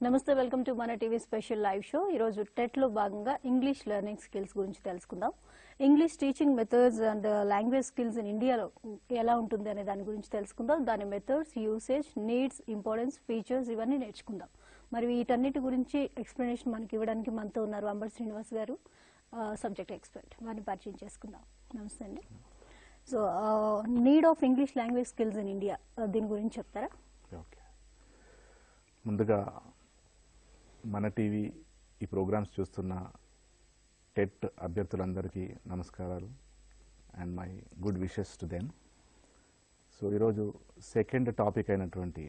నమస్తే, welcome to మన TV special live show. ఈరోజు టెట్లో భాగంగా ఇంగ్లీష్ లెర్నింగ్ స్కిల్స్ గురించి తెలుసుకుందాం. English teaching methods and language skills in ఇండియాలో ఎలా ఉంటుంది అనే దాని గురించి తెలుసుకుందాం. దాని methods, usage, needs, importance, features ఇవన్నీ నేర్చుకుందాం. మరి వీటన్నిటి గురించి ఎక్స్ప్లెనేషన్ మనకి ఇవ్వడానికి మనతో ఉన్నారు అంబర్ శ్రీనివాస్ గారు, సబ్జెక్ట్ ఎక్స్పర్ట్. వారిని పరిచయం చేసుకుందాం. నమస్తే అండి. So need of English language skills in India, దీని గురించి చెప్తారా? ఓకే, ముందుగా మన టీవీ ఈ ప్రోగ్రామ్స్ చూస్తున్న టెట్ అభ్యర్థులందరికీ నమస్కారాలు and my good wishes to them. So ఈరోజు సెకండ్ టాపిక్ అయినటువంటి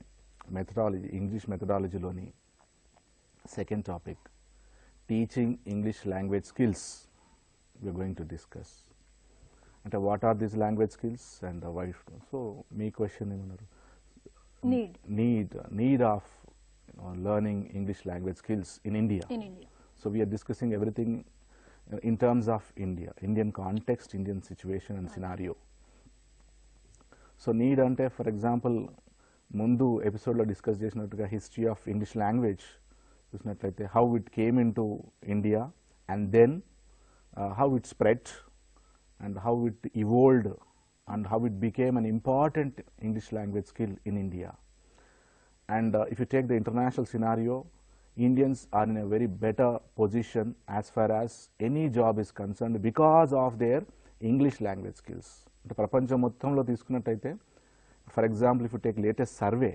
మెథడాలజీ, ఇంగ్లీష్ మెథడాలజీలోని second topic teaching English language skills we are going to discuss. అంటే what are these language skills and why. So మీ question ఏమన్నారు? Need of learning English language skills in India. So we are discussing everything in terms of India, Indian context, Indian situation and scenario. So need ante, for example, mundu episode lo discuss chesinattuga history of English language chusinattlaithe how it came into India and then how it spread and how it evolved and how it became an important English language skill in India. And if you take the international scenario, Indians are in a very better position as far as any job is concerned because of their English language skills. అంటే ప్రపంచం మొత్తంలో తీసుకున్నట్టయితే, for example, if you take latest survey,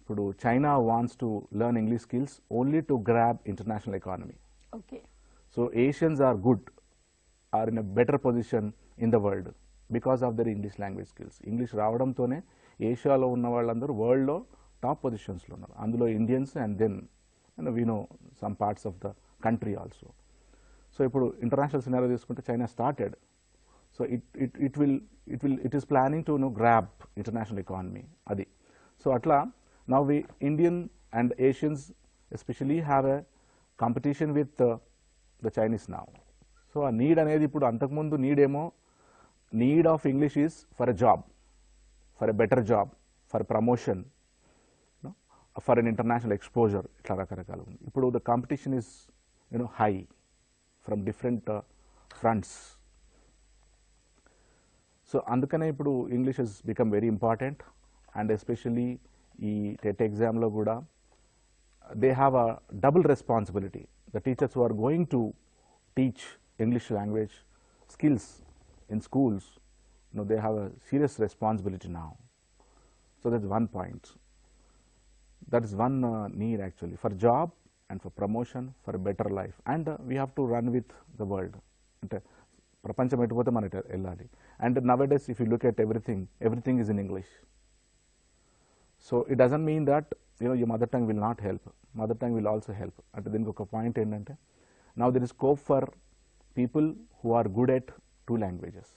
ఇప్పుడు China wants to learn English skills only to grab international economy. Okay. So Asians are good, are in a better position in the world because of their English language skills. English రావడంతోనే ఏషియాలో ఉన్న వాళ్ళందరూ వరల్డ్లో top పొజిషన్స్లో ఉన్నారు. అందులో Indians and then we know some parts of the country also. So ఇప్పుడు international scenario తీసుకుంటే China started. So it is planning to grab international economy అది. సో అట్లా now we Indian and Asians especially have a competition with the Chinese now. So ఆ need అనేది ఇప్పుడు, అంతకుముందు need ఏమో, need of English is for a job, for a better job, for promotion, for an international exposure. ఇట్లా రకరకాలు ఉంది. ఇప్పుడు the competition is high from different fronts. So అందుకనే ఇప్పుడు English has become very important, and especially ఈ TET ఎగ్జామ్లో కూడా they have a double responsibility. The teachers who are going to teach English language skills in schools, they have a serious responsibility now. So that's one point. That is one need actually, for job and for promotion, for a better life. And we have to run with the world. Ante prapancham etupothe mana ellali. And nowadays if you look at everything is in English. So it doesn't mean that your mother tongue will not help. Mother tongue will also help. Ante diniki oka point endante, now there is scope for people who are good at two languages,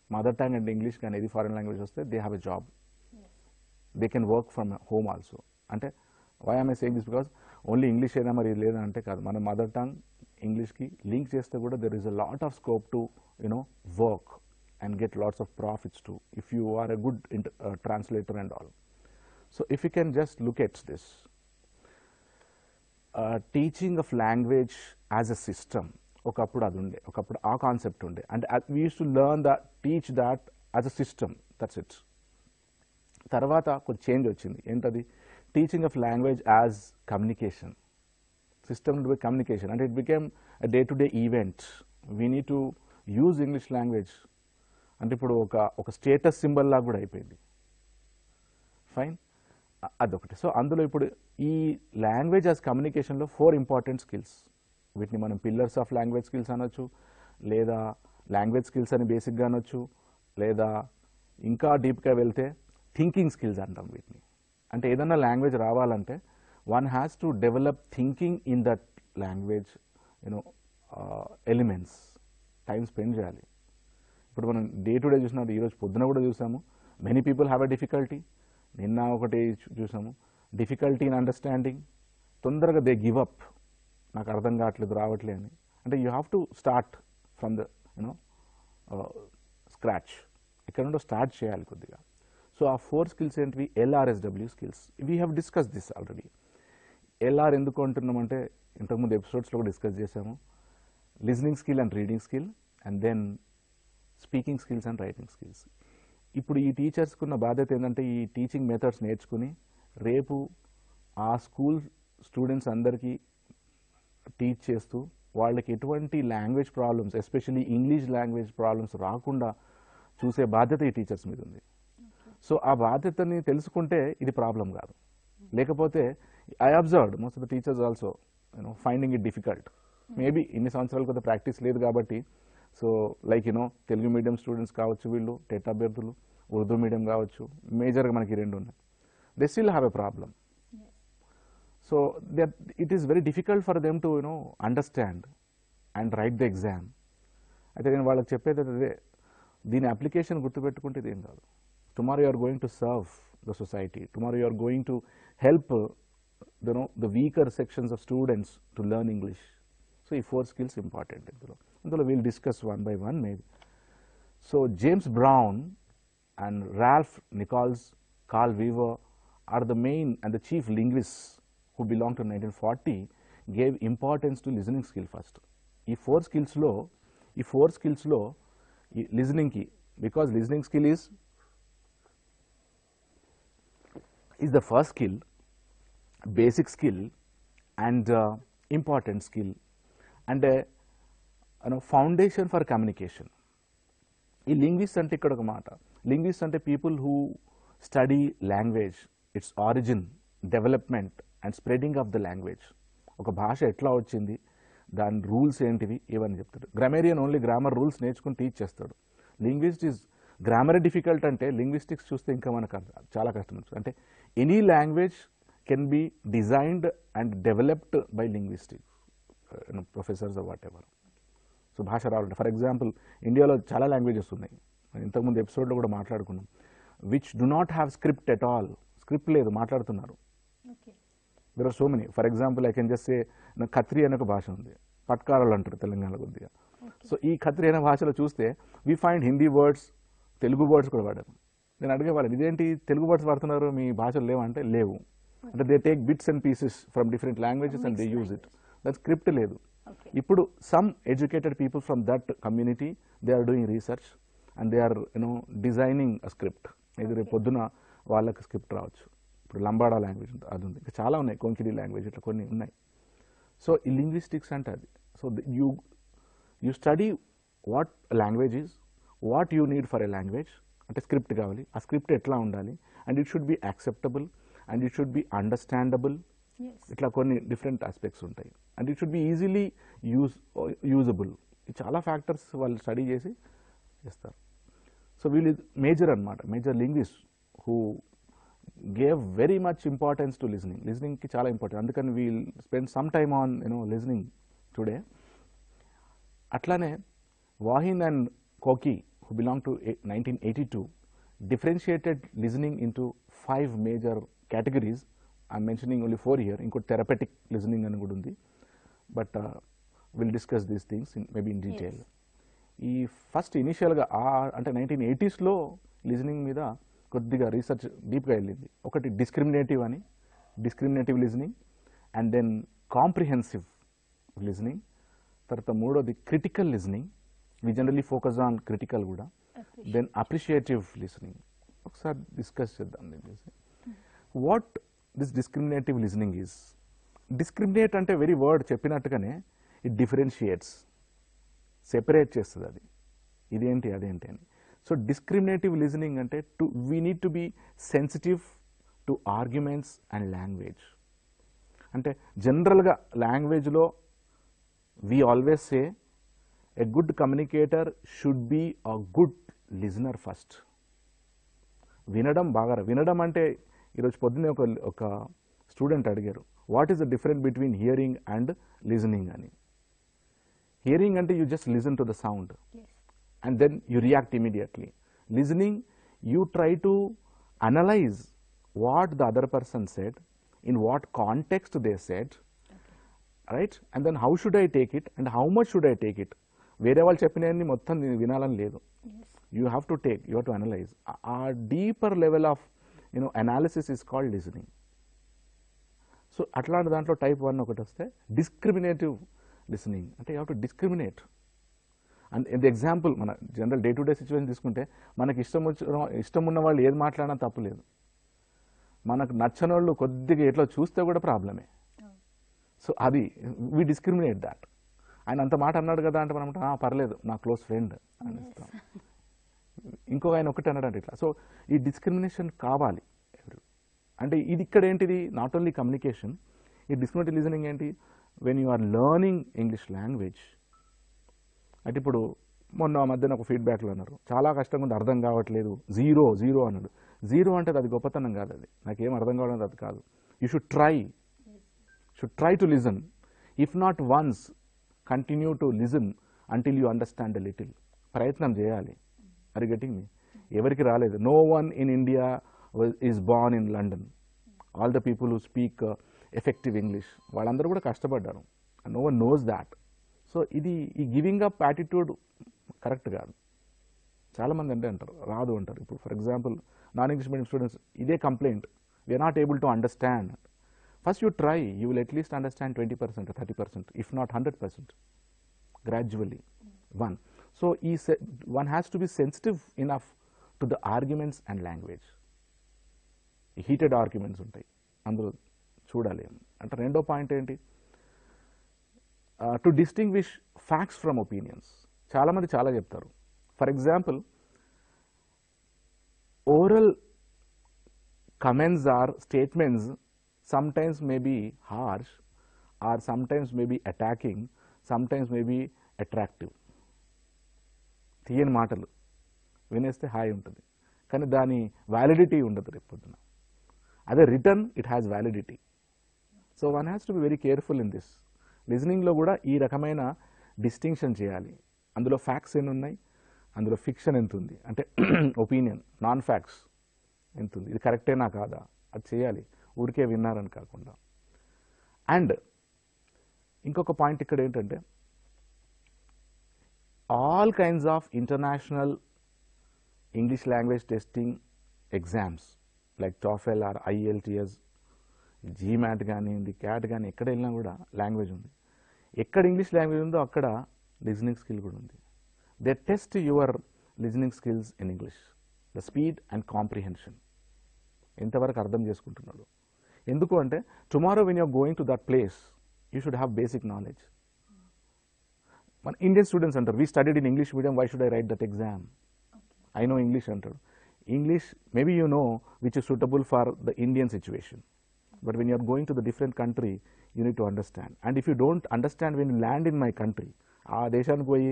mother tongue and English. Can any foreign language vaste, they have a job. Yes. They can work from home also. Ante why am I saying this? Because only English eda mari leda ante kaadu, mana mother tongue English ki link cheste kuda there is a lot of scope to work and get lots of profits too if you are a good translator and all. So if you can just look at this teaching of language as a system, ఒకప్పుడు అది ఉండే, ఒకప్పుడు ఆ concept ఉండే, and we use to learn that, teach that as a system, that's it. తర్వాత కొంచెం change వచ్చింది. ఏంటది? Teaching of language as communication system, communication అంటే it became a day to day event. We need to use English language అంటే ఇప్పుడు ఒక status symbol లాగా కూడా అయిపోయింది. ఫైన్, అదొకటి. సో అందులో ఇప్పుడు ఈ లాంగ్వేజ్ యాజ్ కమ్యూనికేషన్లో 4 ఇంపార్టెంట్ స్కిల్స్, వీటిని మనం పిల్లర్స్ ఆఫ్ లాంగ్వేజ్ స్కిల్స్ అనొచ్చు, లేదా లాంగ్వేజ్ స్కిల్స్ అని బేసిక్గా అనొచ్చు, లేదా ఇంకా డీప్గా వెళ్తే థింకింగ్ స్కిల్స్ అంటాం వీటిని. అంటే ఏదన్నా లాంగ్వేజ్ రావాలంటే one has to develop thinking in that language elements, time spend చేయాలి. ఇప్పుడు మనం డే టు డే చూసినట్టు ఈరోజు పొద్దున కూడా చూసాము, many people have a difficulty. నిన్న ఒకటి చూసాము, డిఫికల్టీ ఇన్ అండర్స్టాండింగ్. తొందరగా దే గివ్ అప్, నాకు అర్థం కావట్లేదు, రావట్లే అని. అంటే you have to start from the scratch, ఇక్కడ నుండి స్టార్ట్ చేయాలి కొద్దిగా. సో ఆ 4 స్కిల్స్ ఏంటివి? LRSW skills. We have discuss this already. LR ఎందుకు అంటున్నామంటే ఇంతకుముందు ఎపిసోడ్స్లో కూడా డిస్కస్ చేసాము. Listening skill and reading skill and then speaking skills and writing skills. ఇప్పుడు ఈ టీచర్స్కి ఉన్న బాధ్యత ఏంటంటే ఈ టీచింగ్ మెథడ్స్ నేర్చుకుని రేపు ఆ స్కూల్ స్టూడెంట్స్ అందరికీ టీచ్ చేస్తూ వాళ్ళకి ఎటువంటి language problems especially English language problems రాకుండా చూసే బాధ్యత ఈ టీచర్స్ మీద ఉంది. సో ఆ బాధ్యతని తెలుసుకుంటే ఇది ప్రాబ్లం కాదు. లేకపోతే I observed most of the teachers also finding it difficult. Maybe ఇన్ని సంవత్సరాల కొద్ది ప్రాక్టీస్ లేదు కాబట్టి so like Telugu medium students కావచ్చు, వీళ్ళు టెట్ అభ్యర్థులు, ఉర్దూ మీడియం కావచ్చు, మేజర్గా మనకి రెండు ఉన్నాయి. They still have a problem. So it is very difficult for them to understand and right the exam. అయితే నేను వాళ్ళకి చెప్పేది అదే, దీని అప్లికేషన్ గుర్తుపెట్టుకుంటే ఇదేం కాదు. Tomorrow you are going to serve the society, tomorrow you are going to help the weaker sections of students to learn English. So ఈ 4 స్కిల్స్ ఇంపార్టెంట్. ఇందులో we'll discuss one by one maybe. So James Brown and Ralph Nichols, Carl Weaver are the main and the chief linguists who belong to 1940 gave importance to listening skill first. ఈ 4 skills లో listening కి, because listening skill is the first skill, basic skill and important skill and foundation for communication. ఈ linguist అంటే ఇక్కడ ఒక మాట, linguist అంటే people who study language, its origin, development and spreading of the language. ఒక భాష ఎట్లా వచ్చింది, దాని రూల్స్ ఏంటివి, ఇవన్నీ చెప్తాడు. గ్రామేరియన్ ఓన్లీ గ్రామర్ రూల్స్ నేర్చుకుని టీచ్ చేస్తాడు. లింగ్విస్ట్ ఈజ్ గ్రామర్ డిఫికల్ట్ అంటే లింగ్విస్టిక్స్ చూస్తే ఇంకా మనకు చాలా కష్టం. అంటే any language can be designed and developed by linguistics professors what ever. So భాష రావాలంటే ఫర్ ఎగ్జాంపుల్ ఇండియాలో చాలా లాంగ్వేజెస్ ఉన్నాయి, ఇంతకుముందు ఎపిసోడ్లో కూడా మాట్లాడుకున్నాం, which do not have script at all. Script లేదు, మాట్లాడుతున్నారు. There are so many. For example I can just say Khatri అనే ఒక భాష ఉంది, పట్కారాలు అంటారు తెలంగాణ కొద్దిగా. సో ఈ ఖత్రి అనే భాషలో చూస్తే we find Hindi words, Telugu words కూడా వాడారు. నేను అడిగే వాళ్ళని, ఇదేంటి తెలుగు వర్డ్స్ వాడుతున్నారు, మీ భాషలు లేవంటే లేవు. అంటే they take bits and pieces from different languages and they use it. దాని స్క్రిప్ట్ లేదు. ఇప్పుడు some educated people from that community they are doing research and they are designing a script. ఇది రేపు పొద్దున వాళ్ళకి స్క్రిప్ట్ రావచ్చు. ఇప్పుడు లంబాడా లాంగ్వేజ్ అది ఉంది, ఇంకా చాలా ఉన్నాయి, కొంకిడి లాంగ్వేజ్ ఇట్లా కొన్ని ఉన్నాయి. సో ఈ లింగ్విస్టిక్స్ అంటే అది. So you study what language is, what you need for a language. అంటే స్క్రిప్ట్ కావాలి, ఆ స్క్రిప్ట్ ఎట్లా ఉండాలి, and it should be acceptable and it should be understandable. ఇట్లా కొన్ని డిఫరెంట్ ఆస్పెక్ట్స్ ఉంటాయి. And it should be easily usable. చాలా factors వాళ్ళు స్టడీ చేసి చేస్తారు. సో వీళ్ళు మేజర్ అనమాట, major linguist who gave very much importance to listening. Listening ki chala important. Andukani we'll spend some time on listening today. Atlane Wahin and Koki, who belong to 1982, differentiated listening into 5 major categories. I'm mentioning only 4 here. Inko therapeutic listening ani kuda undi, but we'll discuss these things maybe in detail. ఈ first ఇనిషియల్గా అంటే 1980s లో listening మీద కొద్దిగా research డీప్గా వెళ్ళింది. ఒకటి discriminative listening and then comprehensive listening. తర్వాత మూడోది critical listening, we generally focus on critical కూడా. Then appreciative listening. ఒకసారి డిస్కస్ చేద్దాం. What this discriminative listening is. Discriminate అంటే వెరీ వర్డ్ చెప్పినట్టుగానే ఇట్ డిఫరెన్షియేట్స్, సెపరేట్ చేస్తుంది అది, ఇదేంటి అదేంటి అని. సో డిస్క్రిమినేటివ్ లిజనింగ్ అంటే we need to be sensitive to arguments and language. అంటే జనరల్గా లాంగ్వేజ్లో we always say a good communicator should be a good listener first. వినడం అంటే ఈరోజు పొద్దున్నే ఒక స్టూడెంట్ అడిగారు, what is the difference between hearing and listening అని. Hearing ante you just listen to the sound, and then you react immediately. Listening, you try to analyze what the other person said, in what context they said, right? And then how should I take it and how much should I take it? వేరే వాళ్ళు చెప్పినవన్నీ మొత్తం వినాలని లేదు. You have to analyze. A deeper level of analysis is called listening. So అట్లాంటి దాంట్లో type 1 ఒకటి వస్తే డిస్క్రిమినేటివ్ లిసనింగ్ అంటే you have to discriminate. And ఇది ఎగ్జాంపుల్ మన general day to day situation తీసుకుంటే మనకి ఇష్టం ఉన్న వాళ్ళు ఏది మాట్లాడినా తప్పులేదు, మనకు నచ్చని వాళ్ళు కొద్దిగా ఎట్లా చూస్తే కూడా ప్రాబ్లమే. సో అది వీ డిస్క్రిమినేట్ దాట్. ఆయన అంత మాట అన్నాడు కదా అంటే మనం పర్లేదు నా క్లోజ్ ఫ్రెండ్ అనిస్తాం. ఇంకొక ఆయన ఒకటి అన్నాడు అంటే ఇట్లా. సో ఈ డిస్క్రిమినేషన్ కావాలి. అంటే ఇది ఇక్కడ ఏంటిది నాట్ ఓన్లీ కమ్యూనికేషన్, ఈ డిస్క్రిమినేటివ్ లిజనింగ్ ఏంటి when you are learning English language. అంటే ఇప్పుడు మొన్న మధ్యన ఒక ఫీడ్బ్యాక్లో అన్నారు చాలా కష్టంగా ఉంది అర్థం కావట్లేదు, జీరో జీరో అన్నాడు. జీరో అంటే అది గొప్పతనం కాదు, అది నాకేం అర్థం కావడం అది కాదు. You should try to listen. If not once continue to listen until you understand a little. ప్రయత్నం చేయాలి. Are you getting me? ఎవరికి రాలేదు. No one in India is born in London. All the people who speak effective English వాళ్ళందరూ కూడా కష్టపడ్డారు. No one knows that. So ఇది ఈ giving up attitude correct కాదు. చాలామంది అంటే అంటారు రాదు అంటారు. ఇప్పుడు for example non English medium students ఇదే complaint, we are not able to understand. First you try, you will at least understand 20% 30%, if not 100%, gradually. One. So one has to be sensitive enough to the arguments and language. Heated arguments ఉంటాయి అందులో చూడాలి. అంటే రెండో point ఏంటి, to distinguish facts from opinions. చాలామంది చాలా చెప్తారు. For example oral comments or statements sometimes may be harsh or sometimes may be attacking, sometimes may be attractive. తీయని మాటలు వినేస్తే హాయి ఉంటుంది కానీ దాని వ్యాలిడిటీ ఉండదు రేపు పొద్దున. అదే return it has validity. So one has to be very careful in this. లిజనింగ్లో కూడా ఈ రకమైన డిస్టింక్షన్ చేయాలి. అందులో ఫ్యాక్ట్స్ ఎన్ని ఉన్నాయి, అందులో ఫిక్షన్ ఎంత ఉంది, అంటే ఒపీనియన్ నాన్ ఫ్యాక్ట్స్ ఎంత ఉంది, ఇది కరెక్టేనా కాదా అది చేయాలి, ఊరికే విన్నారని కాకుండా. అండ్ ఇంకొక పాయింట్ ఇక్కడ ఏంటంటే all kinds of international English language testing exams like TOEFL or IELTS, GMAT కానివ్వండి, CAT కానీ ఎక్కడ వెళ్ళినా కూడా లాంగ్వేజ్ ఉంది. ఎక్కడ ఇంగ్లీష్ లాంగ్వేజ్ ఉందో అక్కడ లిజనింగ్ స్కిల్ కూడా ఉంది. They test your listening skills in English, the speed and comprehension, ఎంతవరకు అర్థం చేసుకుంటున్నాడు. ఎందుకు అంటే tomorrow when you're going to that place you should have basic knowledge. మన ఇండియన్ స్టూడెంట్స్ అంటారు we studied in English medium, why should I write that exam, I know English అంటాడు. English maybe you know which is suitable for the Indian situation, but when you are going to the different country you need to understand. And if you don't understand when you land in my country, ఆ దేశానికి పోయి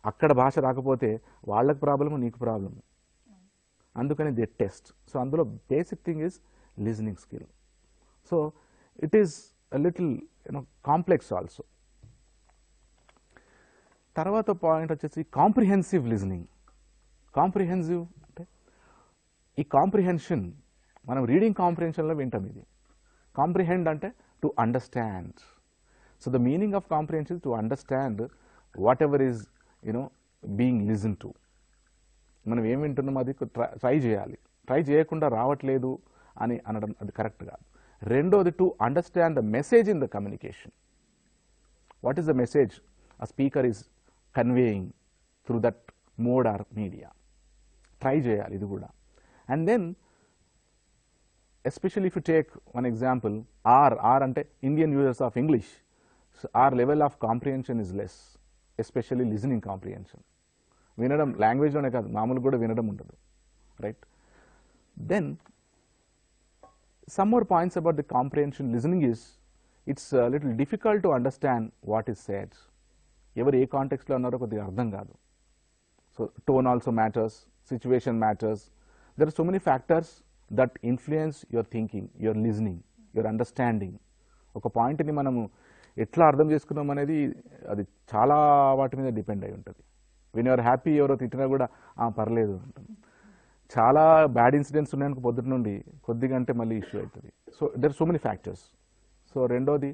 అక్కడ భాష రాకపోతే వాళ్ళకి problem నీకు problem. అందుకని they test. So అందులో basic thing is listening skill. So it is a little complex also. తర్వాత పాయింట్ వచ్చేసి కాంప్రిహెన్సివ్ లిజనింగ్. కాంప్రిహెన్సివ్ అంటే ఈ కాంప్రిహెన్షన్ మనం రీడింగ్ కాంప్రిహెన్షన్లో వింటాం. ఇది కాంప్రిహెండ్ అంటే to understand. So the meaning of comprehension to understand what ever is being listen to. మనం ఏం వింటున్నాం అది ట్రై చేయాలి. ట్రై చేయకుండా రావట్లేదు అని అనడం అది కరెక్ట్ కాదు. రెండోది to understand the message in the communication. What is the message a speaker is conveying through that mode or media. Try చేయాలి ఇది కూడా. And then especially if you take one example, R అంటే Indian users of English, so our level of comprehension is less, especially listening comprehension. వినడం లాంగ్వేజ్లోనే కాదు మామూలుగా కూడా వినడం ఉండదు, right? Then some more points about the comprehension listening is it's a little difficult to understand what is said. ఎవరు ఏ కాంటెక్స్ట్లో అన్నారో కొద్దిగా అర్థం కాదు. So tone also matters, situation matters. There are so many factors that influence your thinking, your listening, your understanding. ఒక పాయింట్ని మనము ఎట్లా అర్థం చేసుకున్నాం అనేది అది చాలా వాటి మీద డిపెండ్ అయి ఉంటుంది. వెన్ యూఆర్ హ్యాపీ ఎవరో తిట్టినా కూడా పర్లేదు అంటాం. చాలా బ్యాడ్ ఇన్సిడెంట్స్ ఉన్నాయనుకో పొద్దుట నుండి కొద్దిగా అంటే మళ్ళీ ఇష్యూ అవుతుంది. So there are so many factors. So రెండోది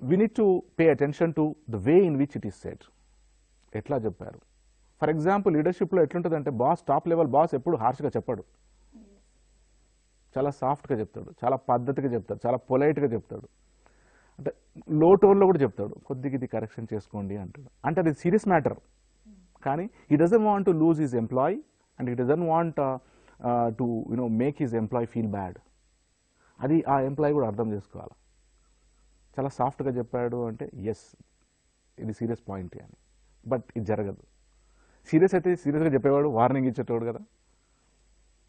we need to pay attention to the way in which it is said. ఎట్లా చెప్పారు. ఫర్ ఎగ్జాంపుల్ లీడర్షిప్లో ఎట్లుంటుందంటే బాస్, టాప్ లెవెల్ బాస్ ఎప్పుడు హార్ష్గా చెప్పాడు. చాలా సాఫ్ట్గా చెప్తాడు, చాలా పద్ధతిగా చెప్తాడు, చాలా పొలైట్గా చెప్తాడు. అంటే లో టోన్లో కూడా చెప్తాడు, కొద్దిగా ఇది కరెక్షన్ చేసుకోండి అంటాడు. అంటే అది సీరియస్ మ్యాటర్. కానీ he doesn't want to lose his employee and he doesn't want to make his employee feel bad. అది ఆ ఎంప్లాయీ కూడా అర్థం చేసుకోవాలి. చాలా సాఫ్ట్గా చెప్పాడు అంటే ఎస్ ఇది సీరియస్ పాయింట్ అని. బట్ ఇది జరగదు. సీరియస్ అయితే సీరియస్గా చెప్పేవాడు వార్నింగ్ ఇచ్చేటోడు కదా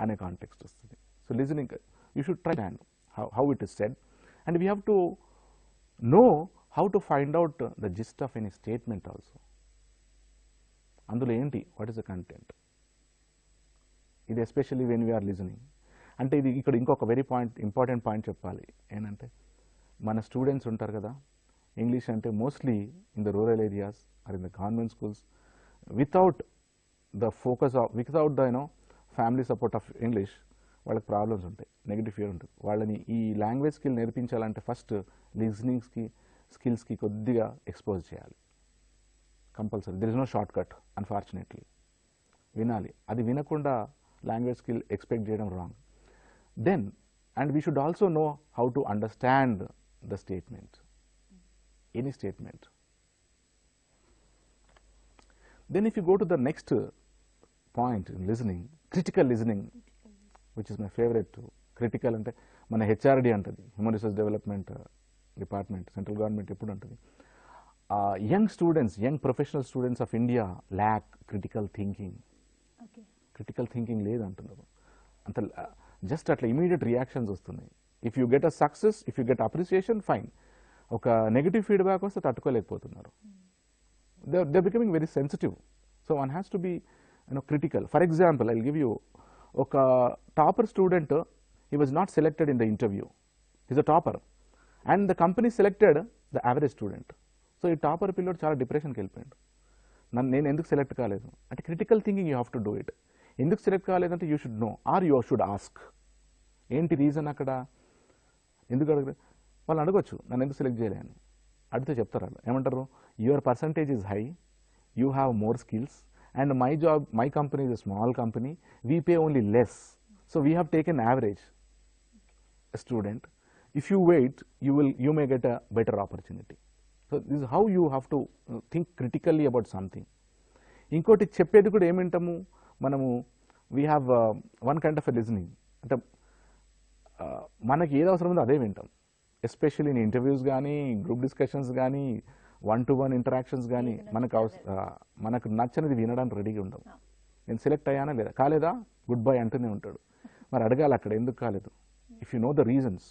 అనే కాంటెక్స్ట్ వస్తుంది. So listening you should try and how it is said and we have to know how to find out the gist of any statement also. అందులో ఏంటి, వాట్ ఈస్ ద కంటెంట్, ఇది especially when we are listening. అంటే ఇది ఇక్కడ ఇంకొక very important point చెప్పాలి. ఏంటంటే మన స్టూడెంట్స్ ఉంటారు కదా, ఇంగ్లీష్ అంటే mostly in the rural areas or in the government schools without the focus of without the family support of English వాళ్ళకి ప్రాబ్లమ్స్ ఉంటాయి, నెగిటివ్ ఫియర్ ఉంటుంది. వాళ్ళని ఈ లాంగ్వేజ్ స్కిల్ నేర్పించాలంటే ఫస్ట్ లిజనింగ్స్కి స్కిల్స్కి కొద్దిగా ఎక్స్పోజ్ చేయాలి compulsory. There is no short cut unfortunately. వినాలి, అది వినకుండా లాంగ్వేజ్ స్కిల్ ఎక్స్పెక్ట్ చేయడం wrong. Then and we should also know how to understand the statement, any statement. Then if you go to the next point in listening, critical listening, which is my favourite. Critical అంటే మన HRD అంటుంది, human resource development department, central government ఎప్పుడు అంటుంది young students, young professional students of India lack critical thinking. Critical thinking లేదంటున్నారు. అంత just అట్లా immediate reactions వస్తున్నాయి. If you get a success, if you get appreciation fine, ఒక negative feedback వస్తే తట్టుకోలేకపోతున్నారు. They becoming very sensitive. So one has to B critical. For example, I'll give you ఒక topper student, he was not selected in the interview. He's a topper and the company selected the average student. So ఈ topper పిల్లోడు చాలా డిప్రెషన్కి వెళ్ళిపోయాడు. నేను ఎందుకు select కాలేదు అంటే critical thinking you have to do it. ఎందుకు సెలెక్ట్ కాలేదంటే you should know or you should ask ఏంటి రీజన్ అక్కడ, ఎందుకు అడగలేదు వాళ్ళు అడగొచ్చు, నన్ను ఎందుకు సెలెక్ట్ చేయలే అని అడిగితే చెప్తారు. వాళ్ళు ఏమంటారు, your percentage is high, you have more skills and my company is a small company, we pay only less, so we have taken average student. If you wait, you may get a better opportunity. So this is how you have to think critically about something. Inkoti cheppedi kuda em vintamu manamu, we have one kind of a listening ante manaki edi avasaram undo ade vintam, especially in interviews gaani, group discussions gaani, one-to-one interactions కానీ మనకు నచ్చనిది వినడానికి రెడీగా ఉండవు. నేను select అయ్యానా లేదా, కాలేదా good bye అంటూనే ఉంటాడు. మరి అడగాలి అక్కడ ఎందుకు కాలేదు. If you know the reasons,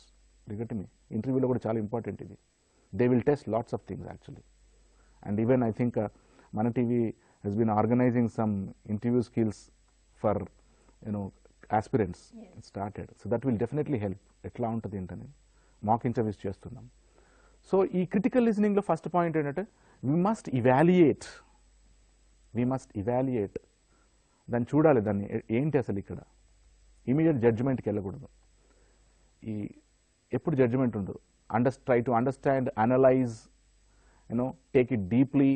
regret మీ ఇంటర్వ్యూలో కూడా చాలా ఇంపార్టెంట్ ఇది. They will test lots of things actually. And even I think మన TV has been organizing some interview skills for aspirants started. So that will definitely help. ఎట్లా ఉంటుంది ఏంటని mock interviews చేస్తున్నాం. సో ఈ క్రిటికల్ లిజనింగ్లో first point ఏంటంటే we must evaluate. దాన్ని చూడాలి, దాన్ని ఏంటి అసలు ఇక్కడ. ఇమీడియట్ జడ్జిమెంట్కి వెళ్ళకూడదు. ఈ ఎప్పుడు జడ్జిమెంట్ ఉండదు. Try to understand, analyse, take it deeply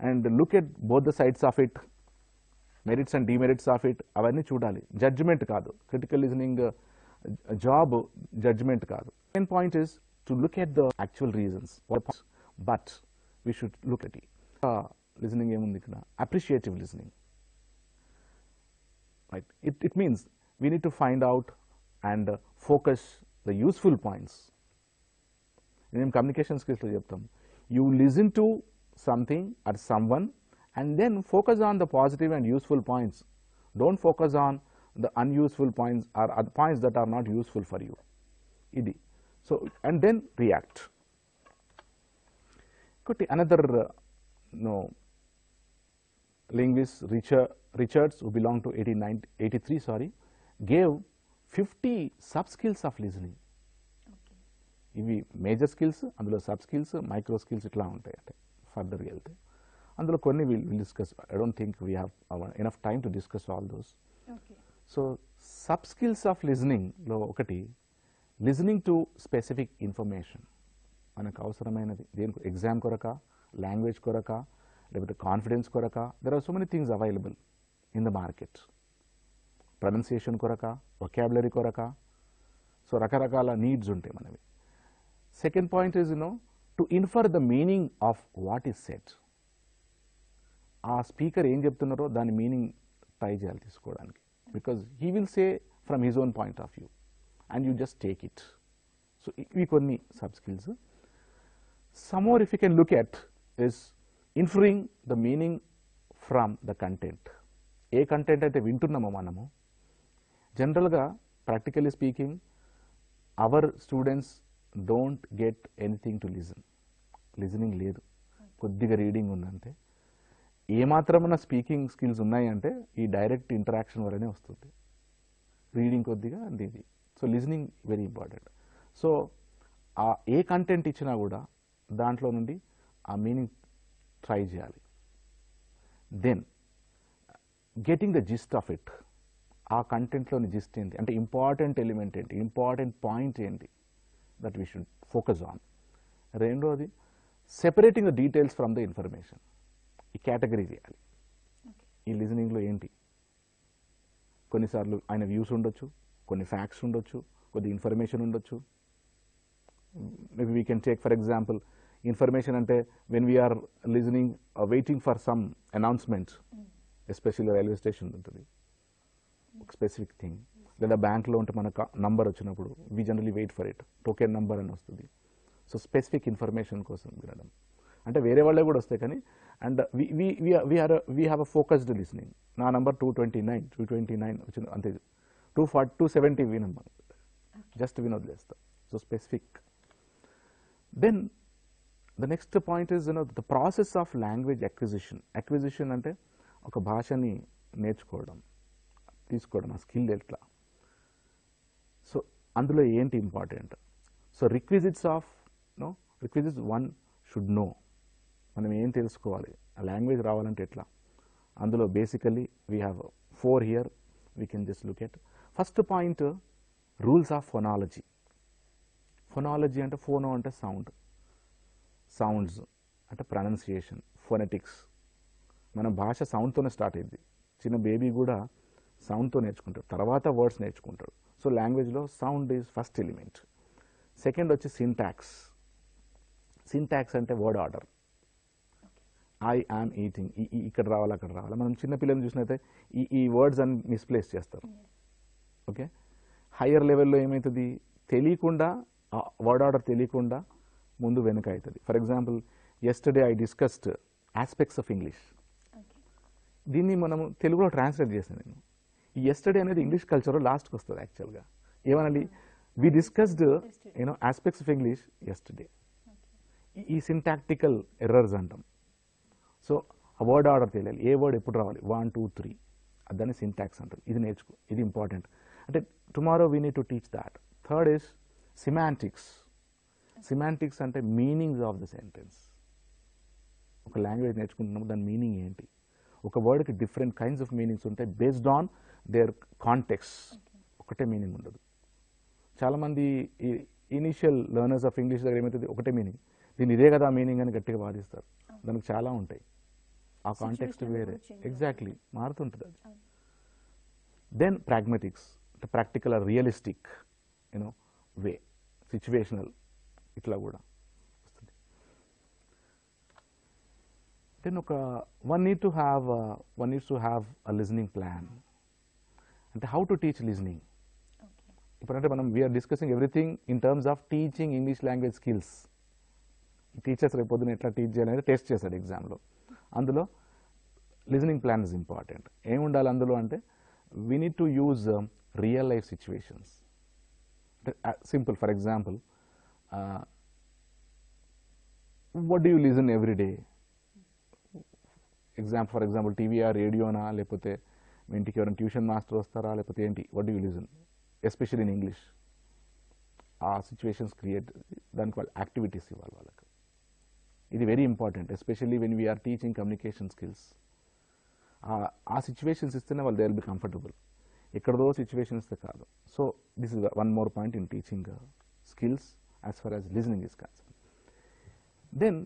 and look at both the sides of it, merits and demerits of it, అవన్నీ చూడాలి. జడ్జిమెంట్ కాదు క్రిటికల్ లిజనింగ్ జాబ్, జడ్జిమెంట్ కాదు. Second point is to look at the actual reasons, but we should look at it. Listening emundi ikkada, appreciative listening, right? It means we need to find out and focus the useful points. In communication skills lo cheptam, you listen to something or someone and then focus on the positive and useful points. Don't focus on the unuseful points or other points that are not useful for you. Idi. So and then react. Another linguist, Richards, who belonged to 1883, gave 50 sub skills of listening. ఇవి major skills, అందులో sub skills, micro skills ఇట్లా ఉంటాయి. అంటే ఫర్దర్గా వెళ్తే అందులో కొన్ని will discuss. I don't think we have enough time to discuss all those. So sub skills of లిజనింగ్లో ఒకటి, లిజనింగ్ టు స్పెసిఫిక్ ఇన్ఫర్మేషన్. మనకు అవసరమైనది దేనికి, ఎగ్జామ్ కొరక, లాంగ్వేజ్ కొరక, లేకపోతే కాన్ఫిడెన్స్ కొరక. There are so many things available in the market. Pronunciation కొరక, వొకాబులరీ కొరక, సో రకరకాల నీడ్స్ ఉంటాయి మనవి. Second point is to infer the meaning of what is said. ఆ స్పీకర్ ఏం చెప్తున్నారో దాని మీనింగ్ ట్రై చేయాలి తీసుకోవడానికి, because he will say from his own point of view and you just take it. So ఇవి కొన్ని sub skills. Some more if you can look at is ఇన్ఫరింగ్ the meaning from the content. ఏ content అయితే వింటున్నామో మనము, జనరల్గా practically speaking our students don't get anything to listen. Listening లేదు, కొద్దిగా reading ఉందంటే. ఏమాత్రమైన స్పీకింగ్ స్కిల్స్ ఉన్నాయంటే ఈ డైరెక్ట్ ఇంటరాక్షన్ వల్లనే వస్తుంది. రీడింగ్ కొద్దిగా అండ్ ఇది. So listening very important. So ఆ ఏ కంటెంట్ ఇచ్చినా కూడా దాంట్లో నుండి ఆ మీనింగ్ ట్రై చేయాలి. Then getting the gist of it. ఆ కంటెంట్లోని జిస్ట్ ఏంటి అంటే ఇంపార్టెంట్ ఎలిమెంట్ ఏంటి, ఇంపార్టెంట్ పాయింట్ ఏంటి, that we should focus on. రెండోది separating the details from the information. ఈ కేటగిరీ చేయాలి. ఈ లిజనింగ్లో ఏంటి, కొన్నిసార్లు ఆయన వ్యూస్ ఉండొచ్చు, కొన్ని ఫ్యాక్ట్స్ ఉండొచ్చు, కొద్ది ఇన్ఫర్మేషన్ ఉండొచ్చు. Maybe we can take for example information అంటే when we are listening waiting for some announcement, especially railway station ఉంటుంది ఒక స్పెసిఫిక్ థింగ్, లేదా బ్యాంక్లో ఉంటే మనకు నంబర్ వచ్చినప్పుడు we generally wait for it, token number అని వస్తుంది. సో స్పెసిఫిక్ ఇన్ఫర్మేషన్ కోసం వినడం. అంటే వేరే వాళ్ళే కూడా వస్తాయి కానీ, and we have a focused listening. నా నంబర్ 229 వచ్చింది అంతే, 270 వినమ్మా, జస్ట్ వినొదిలేస్తాం. So specific. Then the next point is the process of language acquisition. Acquisition అంటే ఒక భాషని నేర్చుకోవడం, తీసుకోవడం, ఆ స్కిల్ ఎట్లా. సో అందులో ఏంటి important. So requisites one should know. మనం ఏం తెలుసుకోవాలి, ఆ లాంగ్వేజ్ రావాలంటే ఎట్లా. అందులో basically we have 4 here, we can just look at. First point rules of phonology. Phonology అంటే ఫోనో అంటే సౌండ్, సౌండ్స్ అంటే ప్రొనౌన్సియేషన్, ఫొనెటిక్స్. మన భాష సౌండ్తోనే స్టార్ట్ అయింది. చిన్న బేబీ కూడా సౌండ్తో నేర్చుకుంటాడు, తర్వాత వర్డ్స్ నేర్చుకుంటాడు. సో లాంగ్వేజ్లో sound is first element. Second వచ్చి సింటాక్స్. సింటాక్స్ అంటే word order. I am eating, ఇక్కడ రావాలి అక్కడ రావాలి. మనం చిన్న పిల్లల్ని చూసినైతే ఈ వర్డ్స్ అని మిస్ప్లేస్ చేస్తారు. ఓకే, హయ్యర్ లెవెల్లో ఏమవుతుంది, తెలియకుండా వర్డ్ ఆర్డర్ తెలియకుండా ముందు వెనుక అవుతుంది. For example yesterday I discussed aspects of English. దీన్ని మనము తెలుగులో ట్రాన్స్లేట్ చేశాను నేను. ఈ యెస్టర్డే అనేది ఇంగ్లీష్ కల్చర్లో లాస్ట్కి వస్తుంది యాక్చువల్గా. ఏమనాలి, we discussed aspects of English yesterday. ఈ సింటాక్టికల్ ఎర్రర్స్ అంటాం. సో ఆ వర్డ్ ఆర్డర్ తెలియాలి, ఏ వర్డ్ ఎప్పుడు రావాలి, 1 2 3, దాన్ని సింటాక్స్ అంటారు. ఇది నేర్చుకో, ఇది ఇంపార్టెంట్. అంటే tomorrow we need to teach that. Third is semantics. Semantics అంటే మీనింగ్స్ ఆఫ్ ద సెంటెన్స్. ఒక లాంగ్వేజ్ నేర్చుకుంటున్నప్పుడు దాని మీనింగ్ ఏంటి. ఒక వర్డ్కి డిఫరెంట్ కైండ్స్ ఆఫ్ మీనింగ్స్ ఉంటాయి బేస్డ్ ఆన్ దేర్ కాంటెక్స్ట్. ఒకటే మీనింగ్ ఉండదు. చాలామంది ఇనీషియల్ లెర్నర్స్ ఆఫ్ ఇంగ్లీష్ దగ్గర ఏమవుతుంది, ఒకటే మీనింగ్, దీన్ని ఇదే కదా మీనింగ్ అని గట్టిగా వాదిస్తారు. దానికి చాలా ఉంటాయి, ఆ కాంటెక్స్ట్ వేరే, ఎగ్జాక్ట్లీ మారుతుంటుంది అది. దెన్ ప్రాగ్మాటిక్స్ అంటే practical or realistic way, situational, ఇట్లా కూడా వస్తుంది. Then one need to have a listening plan. అంటే హౌ టు టీచ్ లిజనింగ్. ఇప్పుడంటే మనం we're discussing everything in terms of teaching English language skills. Teachers రేపు పొద్దున ఎట్లా టీచ్ చేయాలనేది టెస్ట్ చేశాడు ఎగ్జామ్లో. అందులో లిజనింగ్ ప్లాన్ ఇస్ ఇంపార్టెంట్. ఏముండాలి అందులో అంటే we need to use real life situations. అంటే simple, for example what do you listen every day. For example TV or, రేడియోనా, లేకపోతే మీ ఇంటికి ఎవరైనా ట్యూషన్ మాస్టర్ వస్తారా, లేకపోతే ఏంటి, what do you listen, especially in English. ఆ సిచ్యువేషన్స్ క్రియేట్, దానికి వాళ్ళు యాక్టివిటీస్ ఇవ్వాలి వాళ్ళకి. ఇది very important, especially when we are teaching communication skills. ఆ సిచ్యువేషన్స్ ఇస్తేనే వాళ్ళు దే విల్ బి కంఫర్టబుల్. ఎక్కడదో సిచ్యువేషన్స్ కాదు. So this is one more point in teaching skills as far as listening is concern. Then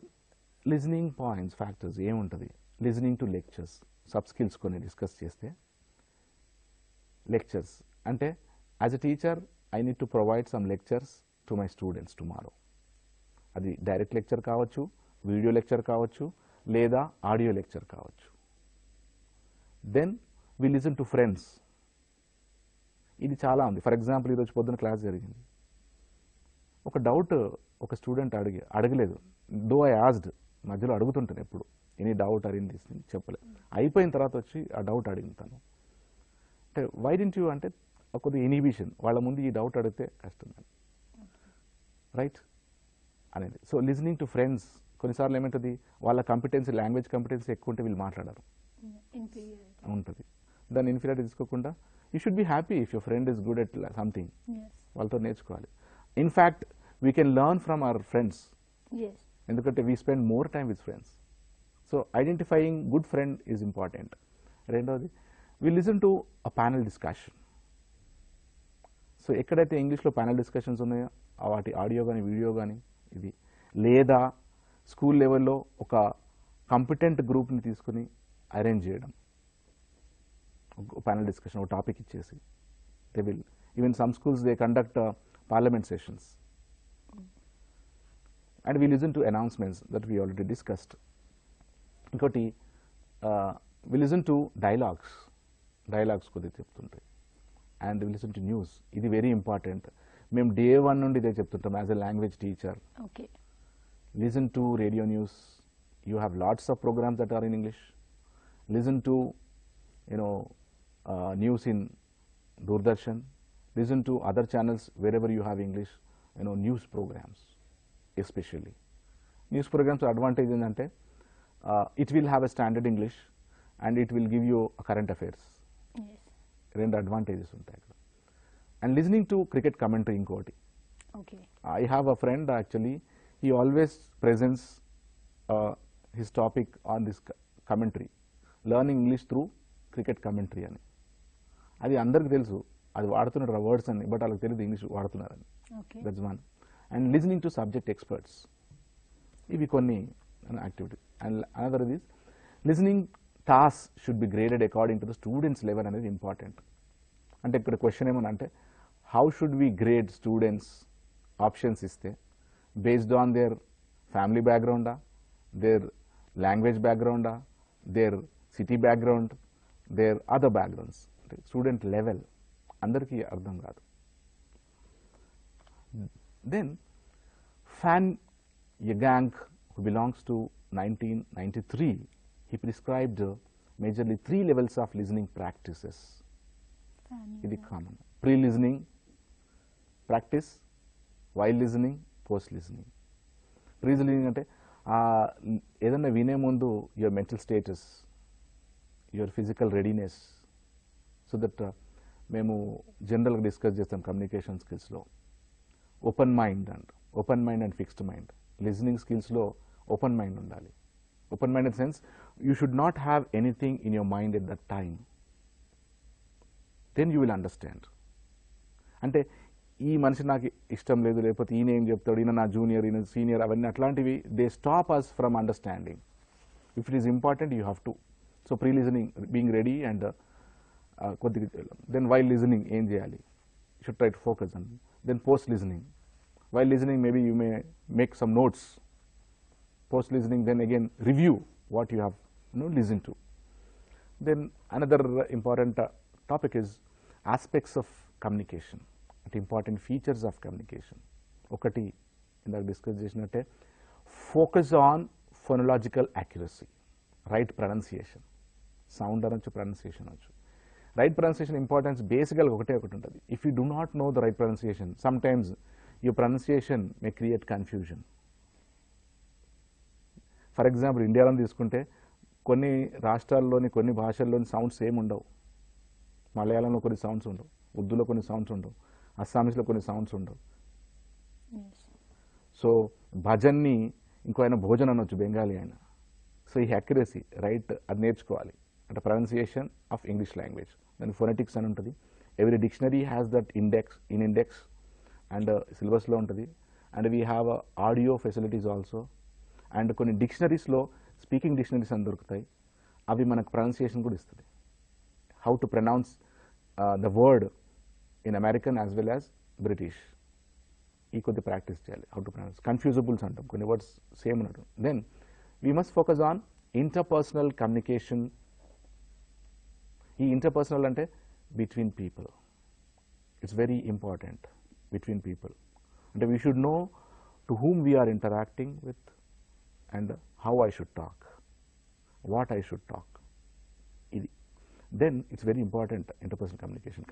listening points, factors ఏముంటుంది. Listening to lectures, sub skills కొన్ని discuss చేస్తే. Lectures అంటే as a teacher I need to provide some lectures to my students tomorrow. అది direct lecture కావచ్చు, video lecture కావచ్చు, లేదా audio lecture కావచ్చు. Then we listen to friends. ఇది చాలా ఉంది. ఫర్ ఎగ్జాంపుల్ ఈరోజు పొద్దున క్లాస్ జరిగింది, ఒక డౌట్ ఒక స్టూడెంట్ అడగలేదు, దో ఐ ఆస్డ్, మధ్యలో అడుగుతుంటాను ఎప్పుడు, ఎనీ డౌట్ అరిన్ దిస్ థింగ్, చెప్పలేదు. అయిపోయిన తర్వాత వచ్చి ఆ డౌట్ అడుగుతాను. అంటే వై డింట్ యూ అంటే కొద్దిగా ఇనిబిషన్, వాళ్ళ ముందు ఈ డౌట్ అడిగితే కష్టం రైట్ అనేది. సో లిజనింగ్ టు ఫ్రెండ్స్, కొన్నిసార్లు ఏమంటుంది, వాళ్ళ కాంపిటెన్సీ, లాంగ్వేజ్ కాంపిటెన్సీ ఎక్కువ ఉంటే వీళ్ళు మాట్లాడారు ఉంటుంది. దాన్ని ఇన్ఫీరియారిటీ తీసుకోకుండా you should be happy if your friend is good at something, వాళ్ళతో నేర్చుకోవాలి. In fact we can learn from our friends, ఎందుకంటే we spend more time with friends. So identifying good friend is important. రెండవది, we listen to a panel discussion. So ఎక్కడైతే ఇంగ్లీష్లో panel discussions ఉన్నాయో వాటి audio కానీ video కానీ ఇది, లేదా స్కూల్ లెవెల్లో ఒక కాంపిటెంట్ గ్రూప్ని తీసుకుని అరేంజ్ చేయడం, ప్యానల్ డిస్కషన్ ఒక టాపిక్ ఇచ్చేసి, they will even some schools they conduct parliament sessions. And we listen to announcements that we already discussed. ఇంకోటి వీ లిజన్ టు డైలాగ్స్ కొద్దిగా చెప్తుంటాయి. And we listen to news, ఇది very important. మేము day 1 నుండి ఇదే చెప్తుంటాం as a language teacher. Listen to radio news, you have lots of programmes that are in English. Listen to news in Doordarshan, listen to other channels wherever you have English news programmes. Especially news programmes advantage ఏంటంటే it will have a standard English and it will give you current affairs. రెండు advantages ఉంటాయి అక్కడ. And listening to cricket commentary ఇంకోటి. I have a friend actually, he always presents his topic on this commentary, learning English through cricket commentary అని. అది అందరికి తెలుసు, అది వాడుతున్నారు ఆ వర్డ్స్ అని, బట్ వాళ్ళకి తెలియదు ఇంగ్లీష్ వాడుతున్నారని. That's one. And listening to subject experts, ఇవి కొన్ని activity. And another is listening task should be graded according to the students level అనేది ఇంపార్టెంట్. అంటే ఇక్కడ క్వశ్చన్ ఏమన్నా అంటే, how should we grade students? Options ఇస్తే బేస్డ్ ఆన్ దేర్ ఫ్యామిలీ బ్యాక్గ్రౌండా, their language బ్యాక్గ్రౌండా, their city background, their other backgrounds, అంటే student level అందరికీ అర్థం కాదు. దెన్ ఫ్యాన్ యగాంగ్, who belongs to 1993, he prescribed majorly 3 levels of listening practices. ఇది common. Pre listening practice, while listening, post listening. Pre listening అంటే ఏదన్నా వినే ముందు your mental status, your physical readiness, so that మేము జనరల్గా డిస్కస్ చేస్తాం కమ్యూనికేషన్ స్కిల్స్లో open mind and fixed mind. Listening స్కిల్స్లో ఓపెన్ మైండ్ ఉండాలి. Open mind in sense you should not have anything in your mind at that time, then you will understand. అంటే ఈ మనిషి నాకు ఇష్టం లేదు, లేకపోతే ఈయన ఏం చెప్తాడు, ఈయన నా జూనియర్, ఈయన సీనియర్, అవన్నీ అట్లాంటివి they stop us from understanding. If it is important you have to. So pre listening, being ready and కొద్దిగా. దెన్ వైల్ లిజనింగ్ ఏం చేయాలి, should try to focus and. Then post listening. While listening, maybe you may make some notes. Post listening, then again review what you have listened to. Then another important topic is aspects of communication, the important features of communication. Okati indaga discuss chesinate, focus on phonological accuracy, right pronunciation, sound anchu, pronunciation anchu. Right pronunciation importance basically okate untadi. If you do not know the right pronunciation, sometimes your pronunciation may create confusion. For example ఇండియాలో తీసుకుంటే కొన్ని రాష్ట్రాల్లోని కొన్ని భాషల్లోని sounds ఏమి ఉండవు. మలయాళంలో కొన్ని sounds ఉండవు, ఉర్దూలో కొన్ని సౌండ్స్ ఉండవు, అస్సామీస్లో కొన్ని సౌండ్స్ ఉండవు. సో భజన్ని ఇంకో ఆయన భోజన్ అనొచ్చు బెంగాలీ ఆయన. సో ఈ అక్యురసీ రైట్ అది నేర్చుకోవాలి, అంటే ప్రొనౌన్సియేషన్ ఆఫ్ ఇంగ్లీష్ లాంగ్వేజ్. దాని ఫొనెటిక్స్ అని ఉంటుంది. Every dictionary has that index and సిలబస్లో ఉంటుంది. And we have audio facilities also. And కొన్ని డిక్షనరీస్లో స్పీకింగ్ డిక్షనరీస్ అని దొరుకుతాయి, అవి మనకు ప్రొనౌన్సియేషన్ కూడా ఇస్తుంది. How to pronounce the word in American as well as British. ఈ కొద్ది ప్రాక్టీస్ చేయాలి. హౌ టు ప్రొనౌన్స్ కన్ఫ్యూజబుల్స్ అంటాం, కొన్ని వర్డ్స్ సేమ్ ఉన్నట్టు. Then we must focus on interpersonal communication. ఈ ఇంటర్పర్సనల్ అంటే between people. It's very important. Between people అంటే we should know to whom we are interacting with and how I should talk, what I should talk. ఇది then it's very important interpersonal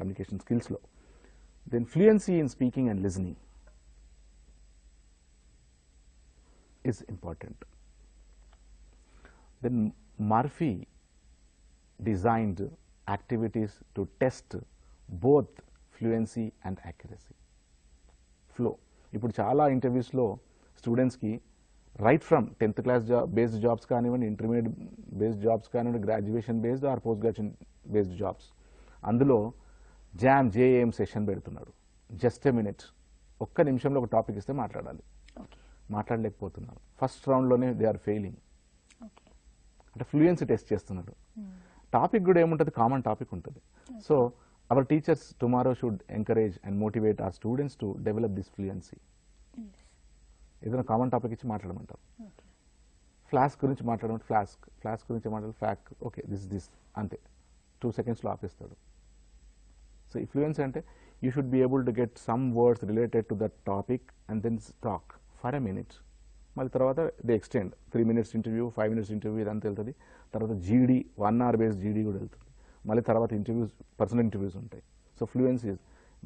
communication స్కిల్స్లో. Then fluency in speaking and listening is important. Then Murphy designed activities to test both fluency and accuracy. Flow. ఇప్పుడు చాలా ఇంటర్వ్యూస్లో స్టూడెంట్స్కి right from 10th class based jobs కానివ్వండి, intermediate based jobs కానివ్వండి, graduation based or post graduation based jobs, అందులో JAM session పెడుతున్నాడు. Just a minute, ఒక్క నిమిషంలో ఒక టాపిక్ ఇస్తే మాట్లాడాలి. మాట్లాడలేకపోతున్నారు. ఫస్ట్ రౌండ్లోనే దే ఆర్ ఫెయిలింగ్. అంటే ఫ్లూయెన్సీ టెస్ట్ చేస్తున్నాడు. టాపిక్ కూడా ఏముంటుంది, కామన్ టాపిక్ ఉంటుంది. So our teachers tomorrow should encourage and motivate our students to develop this fluency. ఏదైనా కామన్ టాపిక్ ఇచ్చి మాట్లాడమంటారు. ఫ్లాస్క్ గురించి మాట్లాడమంటే ఫ్లాస్క్ గురించి మాట్లాడాలి, ఫ్యాక్, ఓకే దిస్ అంతే, 2 secondsలో ఆపేస్తాడు. సో ఈ ఫ్లూయెన్సీ అంటే you should be able to get some words related to that topic and then talk for a minute. మళ్ళీ తర్వాత they extend 3 minutes interview, 5 minutes interview, ఇదంతా వెళ్తుంది. తర్వాత జీడీ 1 hour బేస్డ్ జీడీ కూడా వెళ్తుంది. మళ్ళీ తర్వాత ఇంటర్వ్యూస్, పర్సనల్ ఇంటర్వ్యూస్ ఉంటాయి. So fluency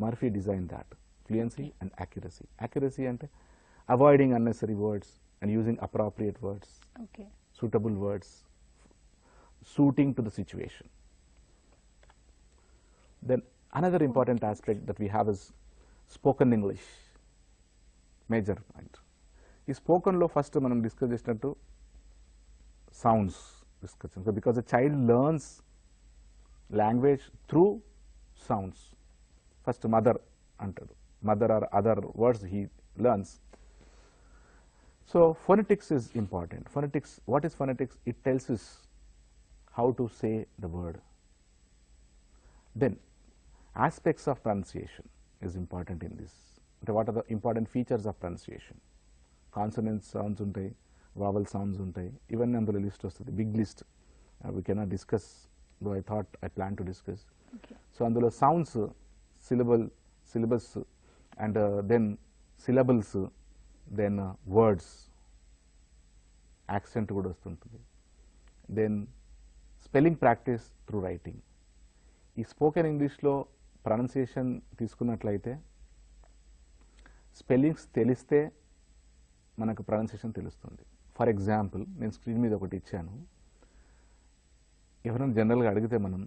Murphy design that fluency and accuracy. Accuracy అంటే avoiding unnecessary words and using appropriate words, suitable words, suiting to the situation. Then another important aspect that we have is spoken English. Major point. ఈ స్పోకన్లో first మనం discuss చేసినట్టు sounds discuss చేస్తాం. Because the child learns language through sounds. First mother అంటాడు, mother or other words he learns. So phonetics is important. Phonetics, what is phonetics? It tells us how to say the word. Then aspects of pronunciation is important in this. What are the important features of pronunciation? Consonant sounds ఉంటాయి, vowel sounds ఉంటాయి, ఇవన్నీ అందులో list వస్తుంది, big list. We cannot discuss, though I thought I planned to discuss. So అందులో sounds, syllables and then syllables, then words, accent కూడా వస్తుంటుంది. Then spelling practice through writing. ఈ spoken ఇంగ్లీష్లో ప్రొనౌన్సియేషన్ తీసుకున్నట్లయితే స్పెల్లింగ్స్ తెలిస్తే మనకు ప్రొనౌన్సియేషన్ తెలుస్తుంది. ఫర్ ఎగ్జాంపుల్, నేను స్క్రీన్ మీద ఒకటి ఇచ్చాను. ఎవరైనా జనరల్గా అడిగితే మనం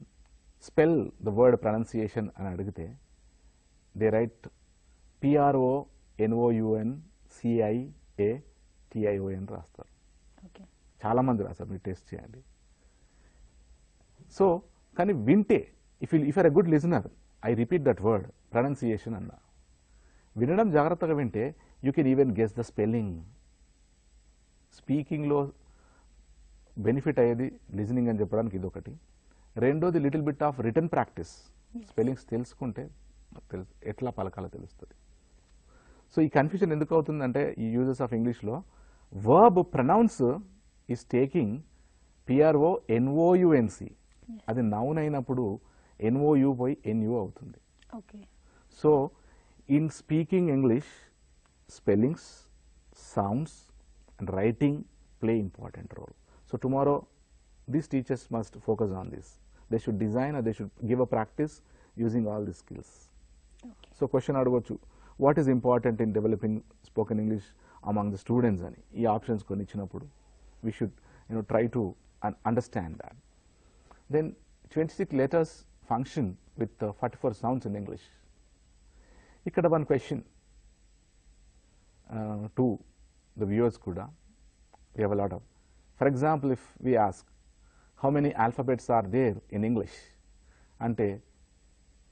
స్పెల్ ద వర్డ్ ప్రొనౌన్సియేషన్ అని అడిగితే దే రైట్ PRONOUNCIATION రాస్తారు. చాలామంది రాస్తారు, మీరు టెస్ట్ చేయండి. సో కానీ వింటే, if are a good listener, I repeat that word pronunciation అన్నా, వినడం జాగ్రత్తగా వింటే you can even guess the spelling. స్పీకింగ్లో బెనిఫిట్ అయ్యేది లిజనింగ్ అని చెప్పడానికి ఇదొకటి. రెండోది little bit of return practice. Spellings తెలుసుకుంటే ఎట్లా పలకాలో తెలుస్తుంది. సో ఈ కన్ఫ్యూజన్ ఎందుకు అవుతుందంటే ఈ యూజెస్ ఆఫ్ ఇంగ్లీష్లో verb pronounce is taking PRONOUNC. అది నౌన్ అయినప్పుడు NOU పోయి NU అవుతుంది. So in speaking English, spellings, sounds and writing play important role. So tomorrow these teachers must focus on this. They should design or they should give a practice using all these skills. So question అడగొచ్చు, what is important in developing spoken English among the students అని. ఈ options కొన్ని ఇచ్చినప్పుడు we should try to understand that. Then 26 letters function with 44 sounds in English. ఇక్కడ one question to the viewers kuda, we have a lot of. For example, if we ask how many alphabets are there in English, అంటే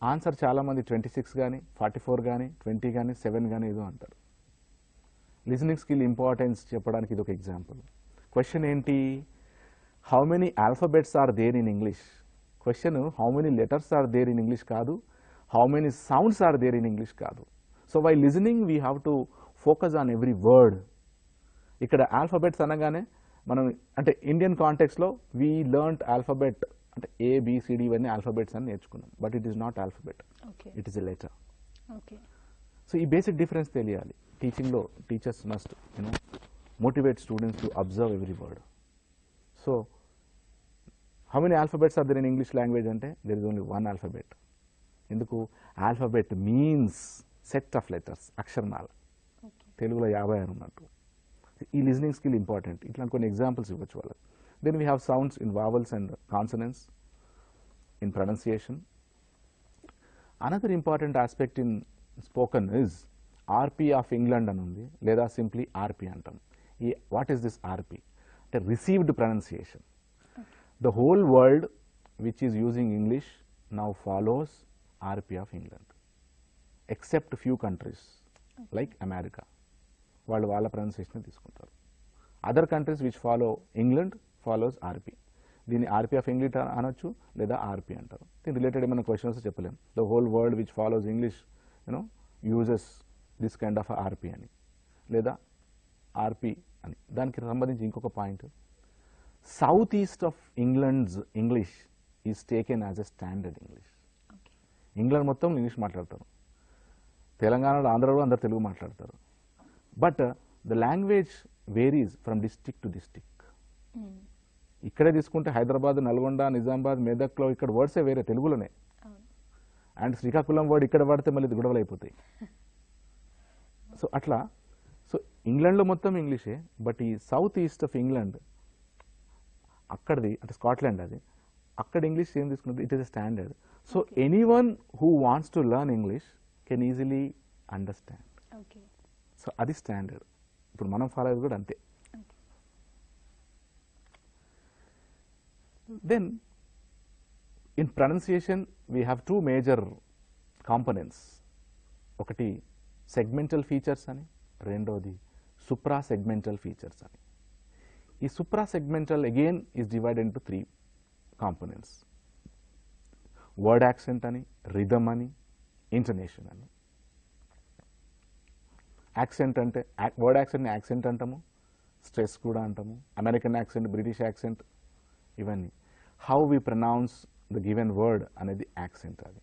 answer చాలామంది 26 కానీ 44 కానీ 20 కానీ 7 కానీ ఏదో అంటారు. Listening skill importance చెప్పడానికి ఇది ఒక ఎగ్జాంపుల్. క్వశ్చన్ ఏంటి? How many alphabets are there in English. Question how many letters are there in English కాదు, how many sounds are there in English కాదు. So why listening we have to focus on every word. ఇక్కడ alphabets అనగానే మనం అంటే Indian కాంటెక్స్లో we learned alphabet అంటే ABCD ఇవన్నీ ఆల్ఫాబెట్స్ అని నేర్చుకున్నాం, but it is not alphabet, it is a letter. So ఈ బేసిక్ డిఫరెన్స్ తెలియాలి. టీచింగ్లో teachers must motivate students to observe every word. So how many alphabets are there in English language అంటే there is only one alphabet. ఎందుకు? Alphabet means set of letters, అక్షరమాల. తెలుగులో 56 ఉన్నట్టు. ఈ listening skill important. ఇట్లాంటి కొన్ని ఎగ్జాంపుల్స్ ఇవ్వచ్చు వాళ్ళకి. Then we have sounds in vowels and consonants, in pronunciation. Another important aspect in spoken is RP of England అని ఉంది, లేదా సింప్లీ RP అంటాం. ఈ వాట్ ఈస్ దిస్ RP అంటే received pronunciation. The whole world which is using English now follows RP of England, except few countries like America. వాళ్ళు వాళ్ళ pronunciation తీసుకుంటారు. Other countries which follow England follows RP. దీన్ని RP of English అనొచ్చు, లేదా RP అంటారు. దీని related ఏమైనా questions చెప్పలేము. The whole world which follows English uses this kind of RP అని, లేదా RP అని. దానికి సంబంధించి ఇంకొక point, south east of England's English is taken as a standard English. England మొత్తం ఇంగ్లీష్ మాట్లాడతారు, తెలంగాణలో ఆంధ్రలో అందరు తెలుగు మాట్లాడతారు, but the language varies from district to district. ఇక్కడే తీసుకుంటే హైదరాబాద్, నల్గొండ, నిజామాబాద్, మెదక్లో ఇక్కడ వర్డ్సే వేరే తెలుగులోనే. అండ్ శ్రీకాకుళం వర్డ్ ఇక్కడ పడితే మళ్ళీ గొడవలు అయిపోతాయి. సో అట్లా, సో ఇంగ్లాండ్లో మొత్తం ఇంగ్లీషే, బట్ ఈ సౌత్ ఈస్ట్ ఆఫ్ ఇంగ్లాండ్ అక్కడిది అంటే స్కాట్లాండ్, అది అక్కడ ఇంగ్లీష్ ఏం తీసుకున్నది, it is a standard. So anyone who wants to learn English can easily understand. So అది స్టాండర్డ్. ఇప్పుడు మనం ఫాలో అయ్యేది కూడా అంతే. Then in pronunciation we have two major components. ఒకటి సెగ్మెంటల్ ఫీచర్స్ అని, రెండోది సుప్రా సెగ్మెంటల్ ఫీచర్స్ అని. ఈ suprasegmental again is divided into 3 components. Word accent అని, రిథమ్ అని, ఇంటోనేషన్ అని. యాక్సెంట్ అంటే వర్డ్ యాక్సెంట్ని యాక్సెంట్ అంటాము, స్ట్రెస్ కూడా అంటాము, అమెరికన్ యాక్సెంట్, బ్రిటిష్ యాక్సెంట్, ఇవన్నీ. How we pronounce the given word అనేది యాక్సెంట్ అది.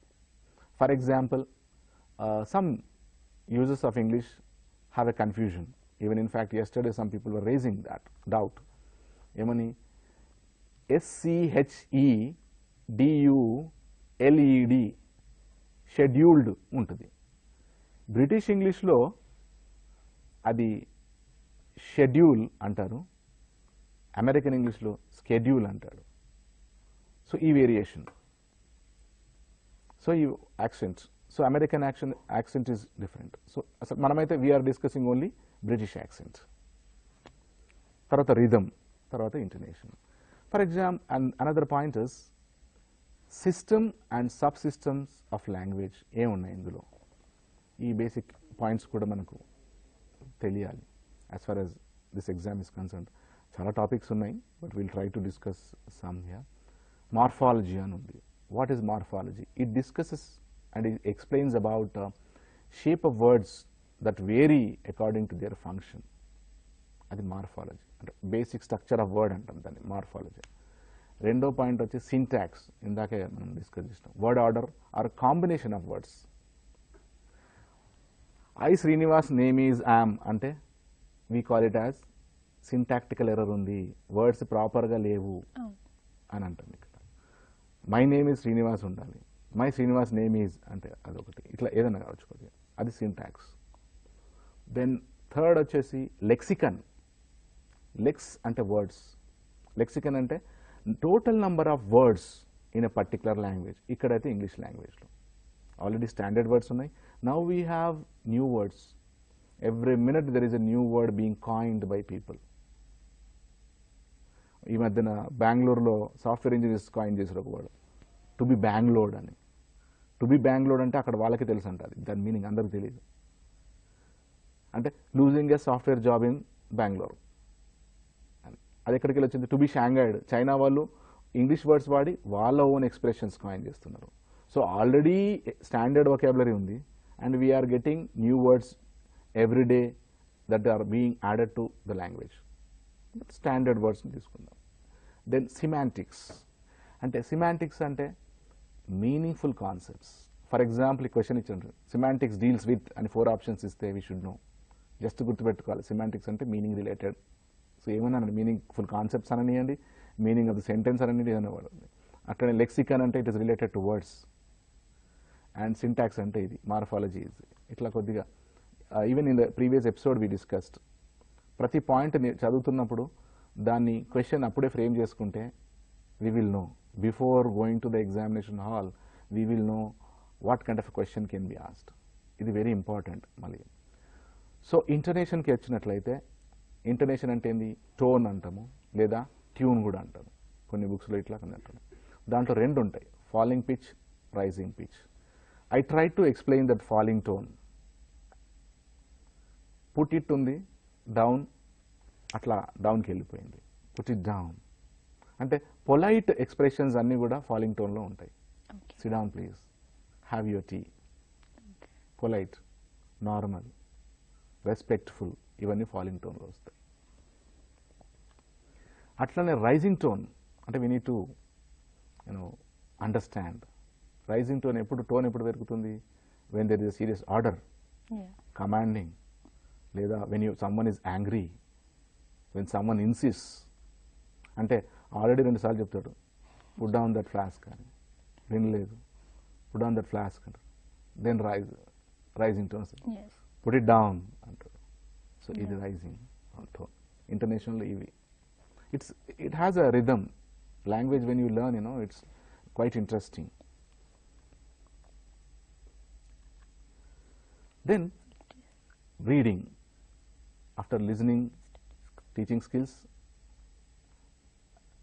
For example, some users of English have a confusion. Even in fact, yesterday some people were raising that doubt. Emani SCHEDULED scheduled untadi. British English lo adi schedule antaru, American English lo schedule antaru. So ee variation, so ee accents. So American accent is different. So manamaithe we are discussing only British accent. Tarvata rhythm, tarvata intonation. For example, and another point is system and subsystems of language em unnai indulo. Ee basic points kuda manaku teliyali as far as this exam is concerned. Chala topics unnai, but we'll try to discuss some here. Morphology అని ఉంది. What is morphology? It discusses and it explains about shape of words that vary according to their function. అది morphology అంటే basic structure of word అంటాం దాన్ని morphology. రెండో point వచ్చి syntax, ఇందాకే మనం డిస్కస్ చేసినాం. Word order or combination of words. I Srinivas name is am అంటే we call it as syntactical error ఉంది, వర్డ్స్ ప్రాపర్గా లేవు అని అంటాం. ఇక్కడ మై నేమ్ ఈజ్ శ్రీనివాస్ ఉండాలి, మై శ్రీనివాస్ నేమ్ ఈజ్ అంటే అదొకటి. ఇట్లా ఏదైనా కావచ్చు కొద్దిగా, అది సింటాక్స్. దెన్ థర్డ్ వచ్చేసి లెక్సికన్. లెక్స్ అంటే వర్డ్స్, లెక్సికన్ అంటే total number of words in a particular language. ఇక్కడైతే ఇంగ్లీష్ లాంగ్వేజ్లో ఆల్రెడీ స్టాండర్డ్ వర్డ్స్ ఉన్నాయి. Now we have new words. Every minute there is a new word being coined by people. ఈ మధ్యన బెంగళూరులో software engineers coin చేశారు ఒక word, to be బ్యాంగ్లోడ్ అని. To be బ్యాంగ్లోడ్ అంటే అక్కడ వాళ్ళకి తెలుసు అంట, అది దాని మీనింగ్ అందరికి తెలియదు. అంటే losing a software job in Bengaluru అని. అది ఎక్కడికి వెళ్ళి వచ్చింది? To be shanghaied. చైనా వాళ్ళు ఇంగ్లీష్ వర్డ్స్ వాడి వాళ్ళ ఓన్ ఎక్స్ప్రెషన్స్ కాయిన్ చేస్తున్నారు. సో ఆల్రెడీ స్టాండర్డ్ వొకాబులరీ ఉంది, and we are getting new words every day that are being added to the language. Standard words తీసుకుందాం. Then semantics. అంటే semantics అంటే meaningful concepts. For example, ఈ question ఇచ్చారు, semantics deals with అని 4 options ఇస్తే we should know. Just గుర్తుపెట్టుకోవాలి, semantics అంటే meaning related. So ఏమన్నా మీనింగ్ఫుల్ కాన్సెప్ట్స్ అననియండి, మీనింగ్ ఆఫ్ ద సెంటెన్స్ అనేది ఏదైనా వాడండి. అట్లనే లెక్సికన్ అంటే it is related to words, and syntax అంటే ఇది మార్ఫాలజీ ఇది. ఇట్లా కొద్దిగా even in the previous episode we discussed. ప్రతి పాయింట్ చదువుతున్నప్పుడు దాన్ని క్వశ్చన్ అప్పుడే ఫ్రేమ్ చేసుకుంటే we will know before going to the examination hall, we will know what kind of question can be asked. ఇది వెరీ ఇంపార్టెంట్. మళ్ళీ so ఇంటర్నేషన్కి వచ్చినట్లయితే, ఇంటర్నేషన్ అంటే ఏంది, టోన్ అంటాము లేదా ట్యూన్ కూడా అంటాము. కొన్ని బుక్స్లో ఇట్లా కొన్ని అంటాము. దాంట్లో 2 ఉంటాయి, falling pitch, rising pitch. I try to explain that falling tone. Put it ఉంది డౌన్, అట్లా డౌన్కి వెళ్ళిపోయింది. పుట్ ఇట్ డౌన్ అంటే పొలైట్ ఎక్స్ప్రెషన్స్ అన్నీ కూడా ఫాలింగ్ టోన్లో ఉంటాయి. Sit down please, have your tea. Polite, normal, respectful, ఇవన్నీ ఫాలింగ్ టోన్లో వస్తాయి. అట్లనే రైజింగ్ టోన్ అంటే we need to understand. Rising tone tone ఎప్పుడు పెరుగుతుంది, when there is a serious order, commanding, లేదా when someone is angry, when someone insists. అంటే already 2 సార్లు చెప్తాడు, పుట్ డౌన్ దట్ ఫ్లాస్క్ అని, వినలేదు, పుట్ డౌన్ దట్ ఫ్లాస్క్ అంటారు. Then rising tone, put it down అంటారు. సో ఇది రైజింగ్ టోన్. ఇంటర్నేషనల్ ఇవి it has a rhythm. Language, when you learn, it's quite interesting. Then reading. After listening, teaching skills,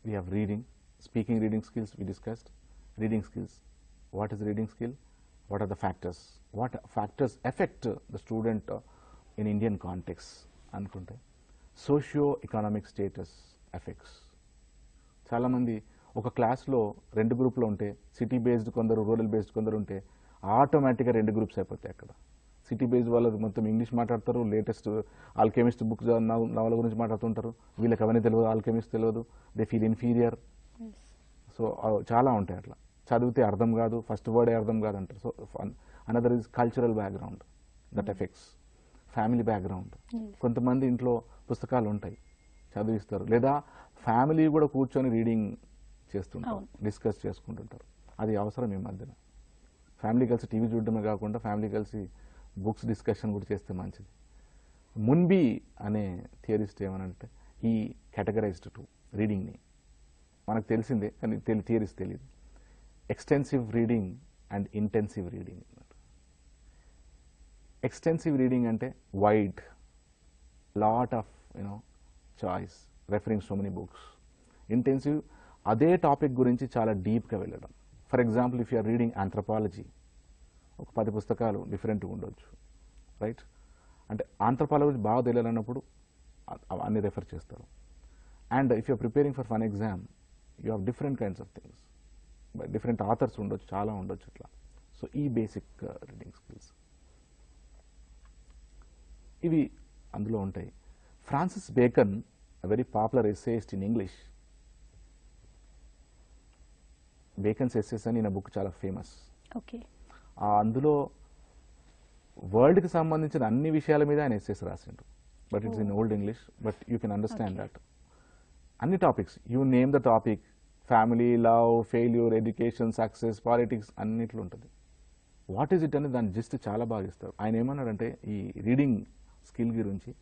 we have reading, speaking, reading skills we discussed. Reading skills. What is reading skill? What are the factors? What factors affect the student in Indian context? Anukunte socio-economic status affects. చాలా మంది ఒక క్లాస్లో 2 గ్రూప్లో ఉంటే, city based కొందరు, rural based కొందరు ఉంటే ఆటోమేటిక్గా 2 గ్రూప్స్ అయిపోతాయి అక్కడ. సిటీ బేస్డ్ వాళ్ళు మొత్తం ఇంగ్లీష్ మాట్లాడతారు, లేటెస్ట్ ఆల్కెమిస్ట్ బుక్ నవల గురించి మాట్లాడుతుంటారు, వీళ్ళకి అవన్నీ తెలియదు, ఆల్కెమిస్ట్ తెలియదు, దే ఫీల్ ఇన్ఫీరియర్. సో చాలా ఉంటాయి అట్లా. చదివితే అర్థం కాదు, ఫస్ట్ వర్డే అర్థం కాదు అంటారు. So another is cultural background that effects. Family background, కొంతమంది ఇంట్లో పుస్తకాలు ఉంటాయి, చదివిస్తారు, లేదా ఫ్యామిలీ కూడా కూర్చొని రీడింగ్ చేస్తుంటారు, డిస్కస్ చేసుకుంటుంటారు. అది అవసరం ఈ మధ్యన. ఫ్యామిలీ కలిసి టీవీ చూడడమే కాకుండా ఫ్యామిలీ కలిసి బుక్స్ డిస్కషన్ కూడా చేస్తే మంచిది. మున్బీ అనే థియరిస్ట్ ఏమనంటే ఈ కేటగరైజ్డ్ టు రీడింగ్ని. మనకు తెలిసిందే కానీ థియరీస్ తెలియదు. Extensive reading and intensive reading. Extensive reading అంటే wide, lot of choice, referring so many books. Intensive అదే టాపిక్ గురించి చాలా డీప్గా వెళ్ళడం. For example, if you're reading anthropology, ఒక 10 పుస్తకాలు డిఫరెంట్గా ఉండొచ్చు, రైట్? అంటే ఆంథ్రపాలజీ బాగా తెలియాలన్నప్పుడు అన్ని రెఫర్ చేస్తారు. And if you're preparing for one exam, you have different kinds of things, different authors ఉండొచ్చు, చాలా ఉండొచ్చు ఇట్లా. సో ఈ బేసిక్ రీడింగ్ స్కిల్స్ ఇవి అందులో ఉంటాయి. Francis Bacon, a very popular essayist in English. Bacon's essays అని నా బుక్ చాలా ఫేమస్. ఓకే. అందులో వరల్డ్కి సంబంధించిన అన్ని విషయాల మీద ఆయన ఎస్సేస్ రాసిండు. But it's in old English, but you can understand that. అన్ని topics, you name the topic, family, love, failure, education, success, politics, అన్నిట్లో ఉంటుంది. వాట్ ఈజ్ ఇట్ అని దాని జిస్ట్ చాలా బాగా ఇస్తారు. ఆయన ఏమన్నాడంటే ఈ రీడింగ్ స్కిల్ గురించి,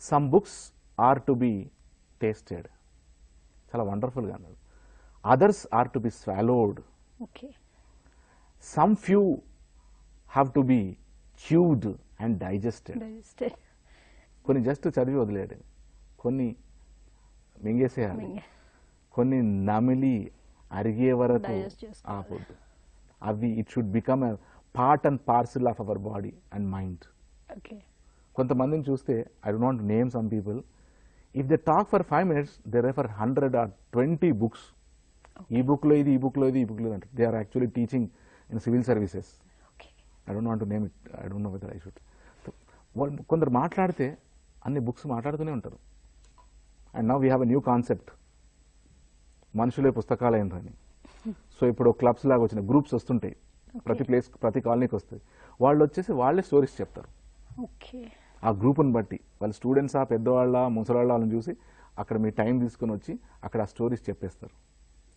some books are to be tasted, చాలా వండర్ఫుల్గా అన్నారు. Others are to be swallowed. Okay. Some few have to be chewed and digested. కొన్ని జస్ట్ చదివి వదిలేడు, కొన్ని మింగేసేయాలి, కొన్ని నమిలి అరిగే వరకు ఆపొద్దు. అవి it should become a part and parcel of our body and mind. కొంతమందిని చూస్తే, I do not name some people, if they talk for 5 minutes they refer 100 or 20 books. ఈ బుక్లో ఇది, ఈ బుక్లో ఇది, ఈ బుక్లో అంటే they are actually teaching in civil services. I don't want to name it, I don't know whether I should. కొందరు మాట్లాడితే అన్ని బుక్స్ మాట్లాడుతూనే ఉంటారు. And now we have a new concept, మనుషులే పుస్తకాలు అయినరని. సో ఇప్పుడు క్లబ్స్ లాగా వచ్చిన గ్రూప్స్ వస్తుంటాయి, ప్రతి ప్లేస్ ప్రతి కాలనీకి వస్తాయి. వాళ్ళు వచ్చేసి వాళ్ళే స్టోరీస్ చెప్తారు. ఆ గ్రూప్ని బట్టి వాళ్ళు స్టూడెంట్సా, పెద్దవాళ్ళ, ముసలాళ్ళ, వాళ్ళని చూసి అక్కడ మీ టైం తీసుకొని వచ్చి అక్కడ ఆ స్టోరీస్ చెప్పేస్తారు.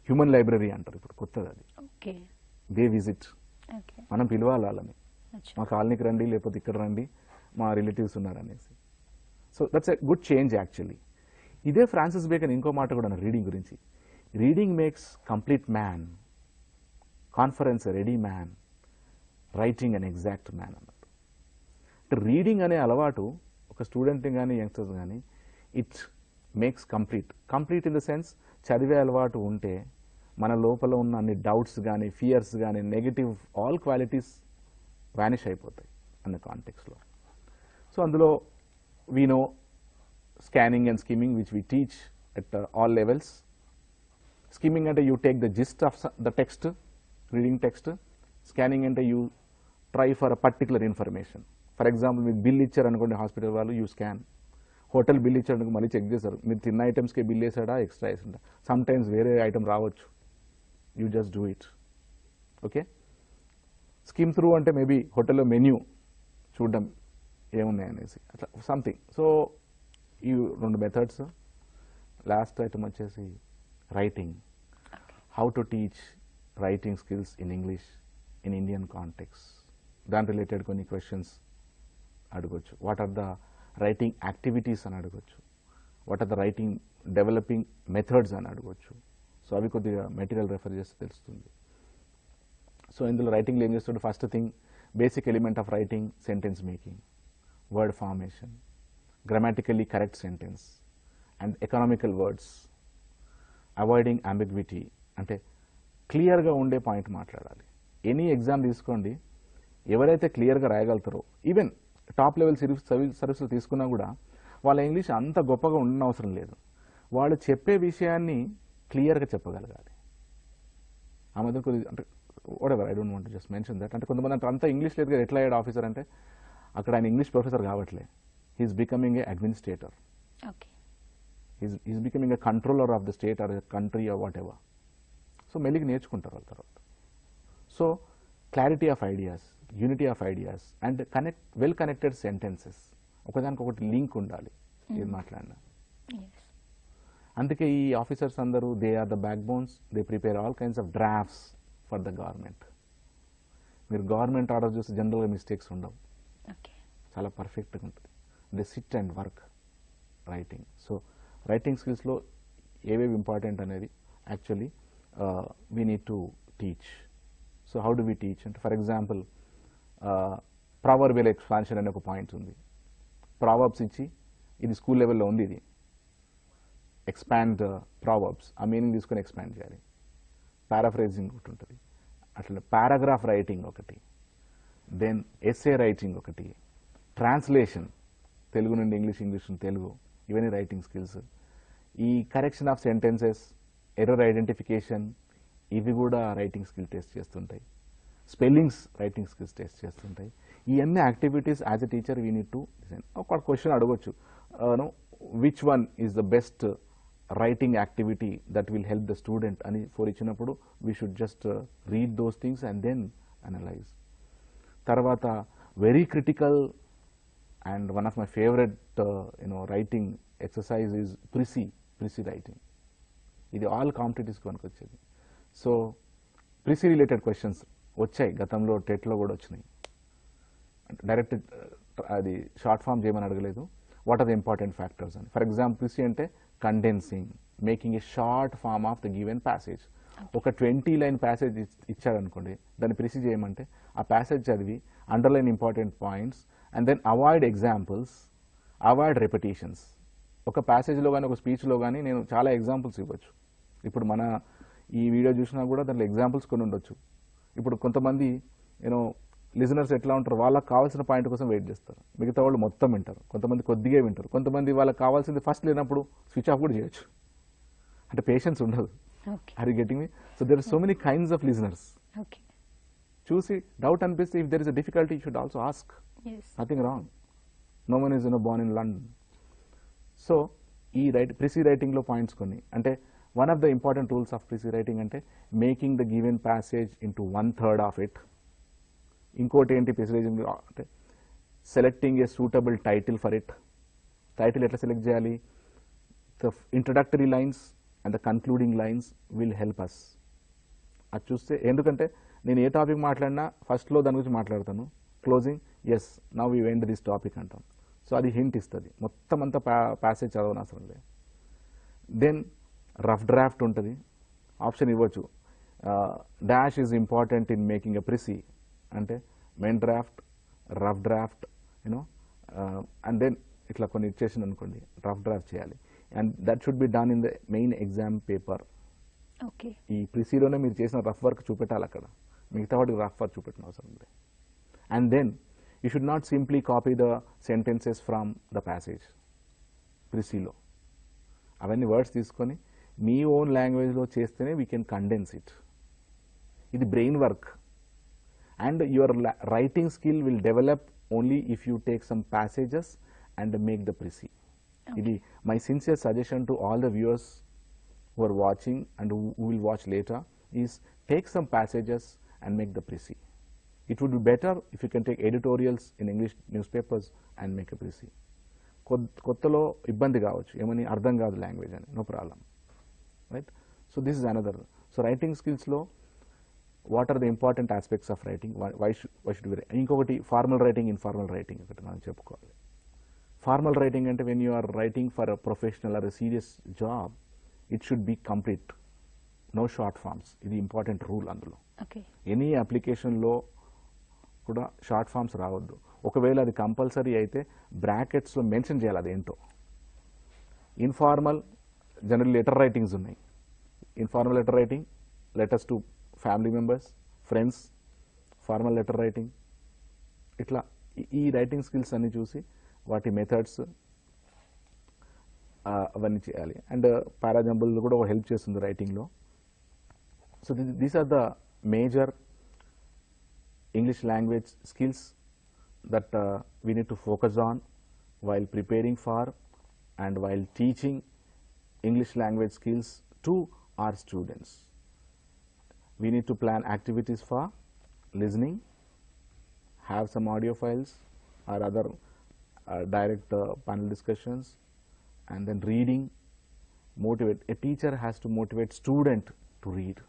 హ్యూమన్ లైబ్రరీ అంటారు ఇప్పుడు కొత్తది అది. దే విజిట్, మనం పిలవాలి వాళ్ళని, మా కాలనీకి రండి, లేకపోతే ఇక్కడ రండి, మా రిలేటివ్స్ ఉన్నారనేసి. So that's a good change actually. ఇదే ఫ్రాన్సిస్ బేకన్ ఇంకో మాట కూడా రీడింగ్ గురించి, reading makes complete man, conference ready man, writing an exact man అన్నట్టు. రీడింగ్ అనే అలవాటు ఒక స్టూడెంట్ని కానీ యంగ్స్టర్స్ కానీ it makes complete in the sense, చదివే అలవాటు ఉంటే మన లోపల ఉన్న అన్ని డౌట్స్ కానీ, ఫియర్స్ కానీ, నెగిటివ్ ఆల్ క్వాలిటీస్ వానిష్ అయిపోతాయి అన్న కాంటెక్స్లో. సో అందులో we know scanning and skimming which we teach at all levels. Skimming అంటే you take the gist of the text, reading text. Scanning అంటే you try for a particular information. For example మీకు bill ఇచ్చారనుకోండి hospital వాళ్ళు, you scan. Hotel bill ఇచ్చారనుకో మళ్ళీ check చేస్తారు, మీరు తిన్న ఐటమ్స్కే బిల్ వేసాడా, ఎక్స్ట్రా వేసిండా. సమ్ టైమ్స్ వేరే ఐటమ్ రావచ్చు, you just do it. Okay. Skim through అంటే మేబీ హోటల్లో మెన్యూ చూడడం ఏమున్నాయి అనేసి అట్లా సంథింగ్. సో ఈ రెండు మెథడ్స్. లాస్ట్ ఐటమ్ వచ్చేసి writing, how to teach writing skills in English in Indian context. దాని రిలేటెడ్ కొన్ని క్వశ్చన్స్ అడగొచ్చు. What are the writing activities అని అడగొచ్చు, what are the writing developing methods అని అడగొచ్చు. సో అవి కొద్దిగా మెటీరియల్ రెఫర్ చేస్తే తెలుస్తుంది. సో ఇందులో రైటింగ్లో ఏం చేస్తాడు, first thing basic element of writing sentence making, word formation, grammatically correct sentence and economical words, avoiding ambiguity అంటే క్లియర్గా ఉండే పాయింట్ మాట్లాడాలి. ఎనీ ఎగ్జామ్ తీసుకోండి, ఎవరైతే క్లియర్గా రాయగలుగుతారో, ఈవెన్ టాప్ లెవెల్ సర్వీసులు తీసుకున్నా కూడా వాళ్ళ ఇంగ్లీష్ అంత గొప్పగా ఉండని అవసరం లేదు, వాళ్ళు చెప్పే విషయాన్ని క్లియర్గా చెప్పగలగాలి. ఆ మధ్య కొద్ది అంటే whatever, I don't want just mention that. అంటే కొంతమంది అంటే అంత ఇంగ్లీష్ లేదు కదా, ఎట్లా అయ్యాడు ఆఫీసర్ అంటే అక్కడ ఆయన ఇంగ్లీష్ ప్రొఫెసర్ కావట్లే, he is becoming a administrator, he is becoming a controller of the state or country or whatever. సో మెల్లికి నేర్చుకుంటారు వాళ్ళ తర్వాత. So clarity of ideas, unity of ideas and well connected sentences, ఒకదానికి ఒకటి లింక్ ఉండాలి ఏది మాట్లాడినా. అందుకే ఈ ఆఫీసర్స్ అందరూ they are the backbones, they prepare all kinds of drafts for the government. మీరు గవర్నమెంట్ ఆర్డర్ చూసి జనరల్గా మిస్టేక్స్ ఉండవు, చాలా పర్ఫెక్ట్గా ఉంటుంది. They sit and work writing. So writing స్కిల్స్లో ఏవేవి ఇంపార్టెంట్ అనేది actually we need to teach. So how do we teach అంటే, ఫర్ ఎగ్జాంపుల్ ప్రావర్బియల్ ఎక్స్పాన్షన్ అనే ఒక పాయింట్ ఉంది. ప్రావర్బ్స్ ఇచ్చి, ఇది స్కూల్ లెవెల్లో ఉంది, ఇది ఎక్స్పాండ్ ప్రావర్బ్స్, ఆ మీనింగ్ తీసుకొని ఎక్స్పాండ్ చేయాలి. పారాఫ్రేజింగ్ ఒకటి ఉంటుంది, అట్లా పారాగ్రాఫ్ రైటింగ్ ఒకటి, దెన్ ఎస్సే రైటింగ్ ఒకటి, ట్రాన్స్లేషన్ తెలుగు నుండి ఇంగ్లీష్, ఇంగ్లీష్ నుండి తెలుగు, ఇవన్నీ రైటింగ్ స్కిల్స్. ఈ correction of sentences, error identification, ఇవి కూడా రైటింగ్ స్కిల్ టెస్ట్ చేస్తుంటాయి. స్పెల్లింగ్స్ రైటింగ్ స్కిల్స్ టెస్ట్ చేస్తుంటాయి. ఇవన్నీ activities as a teacher we need to design. ఒక క్వశ్చన్ అడగొచ్చు, which one is the best writing activity that will help the student అని four ఇచ్చినప్పుడు we should just read those things and then analyze. తర్వాత very critical and one of my favourite writing exercise is precis writing. ఇది all కాంపిటేటివ్స్కి పనికొచ్చేది. So precis related questions వచ్చాయి గతంలో, టెట్లో కూడా వచ్చినాయి. డైరెక్ట్ అది షార్ట్ ఫామ్ చేయమని అడగలేదు, what are the important factors అని. ఫర్ ఎగ్జాంపుల్ ప్రిసి అంటే condensing, making a short form of the given passage. ఒక 20 లైన్ ప్యాసేజ్ ఇచ్చాడనుకోండి, దాన్ని ప్రిసి చేయమంటే ఆ ప్యాసేజ్ చదివి underline important points and then avoid examples, avoid repetitions. ఒక ప్యాసేజ్లో కానీ ఒక స్పీచ్లో కానీ నేను చాలా ఎగ్జాంపుల్స్ ఇవ్వచ్చు. ఇప్పుడు మన ఈ వీడియో చూసినా కూడా దాంట్లో ఎగ్జాంపుల్స్ కొన్ని ఉండొచ్చు. ఇప్పుడు కొంతమంది లిజనర్స్ ఎట్లా ఉంటారు, వాళ్ళకి కావాల్సిన పాయింట్ కోసం వెయిట్ చేస్తారు, మిగతా వాళ్ళు మొత్తం వింటారు, కొంతమంది కొద్దిగా వింటారు, కొంతమంది వాళ్ళకి కావాల్సింది ఫస్ట్ లేనప్పుడు స్విచ్ ఆఫ్ కూడా చేయొచ్చు, అంటే పేషెన్స్ ఉండదు. Are you getting me? So there are so many kinds of listeners. చూసి డౌట్ అనిపిస్తే if there is a difficulty you should also ask, nothing wrong. No one is born in London. So ఈ precis రైటింగ్లో points కొన్ని అంటే one of the important rules of precis writing అంటే making the given passage into 1/3 of it. ఇంకోటి ఏంటి precis writing అంటే selecting a suitable title for it. Title ఎట్లా select చేయాలి? The introductory lines and the concluding lines will help us. అది చూస్తే ఎందుకంటే నేను ఏ టాపిక్ మాట్లాడినా ఫస్ట్లో దాని గురించి మాట్లాడతాను, closing as now you end this topic అంటాం. సో అది హింట్ ఇస్తుంది, మొత్తం అంతా ప్యాసేజ్ చదవనవసరం లేదు. దెన్ రఫ్ డ్రాఫ్ట్ ఉంటుంది, ఆప్షన్ ఇవ్వచ్చు. Dash is important in making a precis అంటే main draft, rough draft, you know, and then ఇట్లా కొన్ని ఇచ్చేసింది అనుకోండి, రఫ్ డ్రాఫ్ట్ చేయాలి. And that should be done in the main exam paper. ఈ ప్రిసీలోనే మీరు చేసిన రఫ్ వర్క్ చూపెట్టాలి అక్కడ, మిగతా వాటికి రఫ్ వర్క్ చూపెట్టిన అవసరం లేదు. And then you should not simply copy the sentences from the passage. ప్రిసీలో అవన్నీ వర్డ్స్ తీసుకొని మీ ఓన్ లాంగ్వేజ్లో చేస్తేనే వీ కెన్ కండెన్స్ ఇట్. ఇది brain work. And your writing skill will develop only if you take some passages and make the preci. Idi my sincere suggestion to all the viewers who are watching and who will watch later is take some passages and make the preci. It would be better if you can take editorials in English newspapers and make a preci. Kottalo ibbandi kavachu, emani ardham kaadu language ani, no problem, right? So this is another. So writing skills lo what are the important aspects of writing? Why should we? Inkokati formal writing, informal writing okati manam cheppukovali. Formal writing ante when you are writing for a professional or a serious job, it should be complete, no short forms. Idi important rule అందులో. Any అప్లికేషన్లో కూడా short forms రావద్దు. ఒకవేళ అది compulsory అయితే బ్రాకెట్స్లో mention చేయాలి అదేంటో. Informal general letter writings ఉన్నాయి. Informal letter writing, letters to family members, friends, formal letter writing, ఇట్లా ఈ రైటింగ్ స్కిల్స్ అన్ని చూసి వాటి మెథడ్స్ అవన్నీ చేయాలి. అండ్ పారాజంబుల్ కూడా హెల్ప్ చేస్తుంది రైటింగ్లో. So these are the major English language skills that we need to focus on while preparing for and while teaching English language skills to our students. We need to plan activities for listening, have some audio files or other direct panel discussions, and then reading. Motivate. A teacher has to motivate student to read.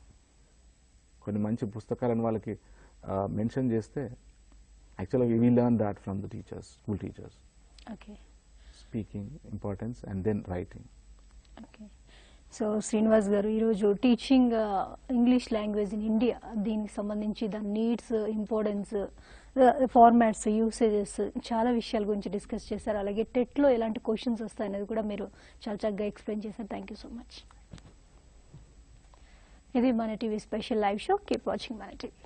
కొన్ని మంచి పుస్తకాలను వాళ్ళకి mention చేస్తే యాక్చువల్గా we learn that from the teachers, school teachers. Okay. Speaking importance and then writing. Okay. So Srinivas గారు ఈరోజు teaching English language in India దీనికి సంబంధించి దాని నీడ్స్, ఇంపార్టెన్స్, ఫార్మాట్స్, యూసేజెస్ చాలా విషయాల గురించి డిస్కస్ చేశారు. అలాగే టెట్లో ఎలాంటి క్వశ్చన్స్ వస్తాయనేది కూడా మీరు చాలా చక్కగా ఎక్స్ప్లెయిన్ చేశారు. Thank you so much. ఇది మన TV special live show. Keep watching మన టీవీ.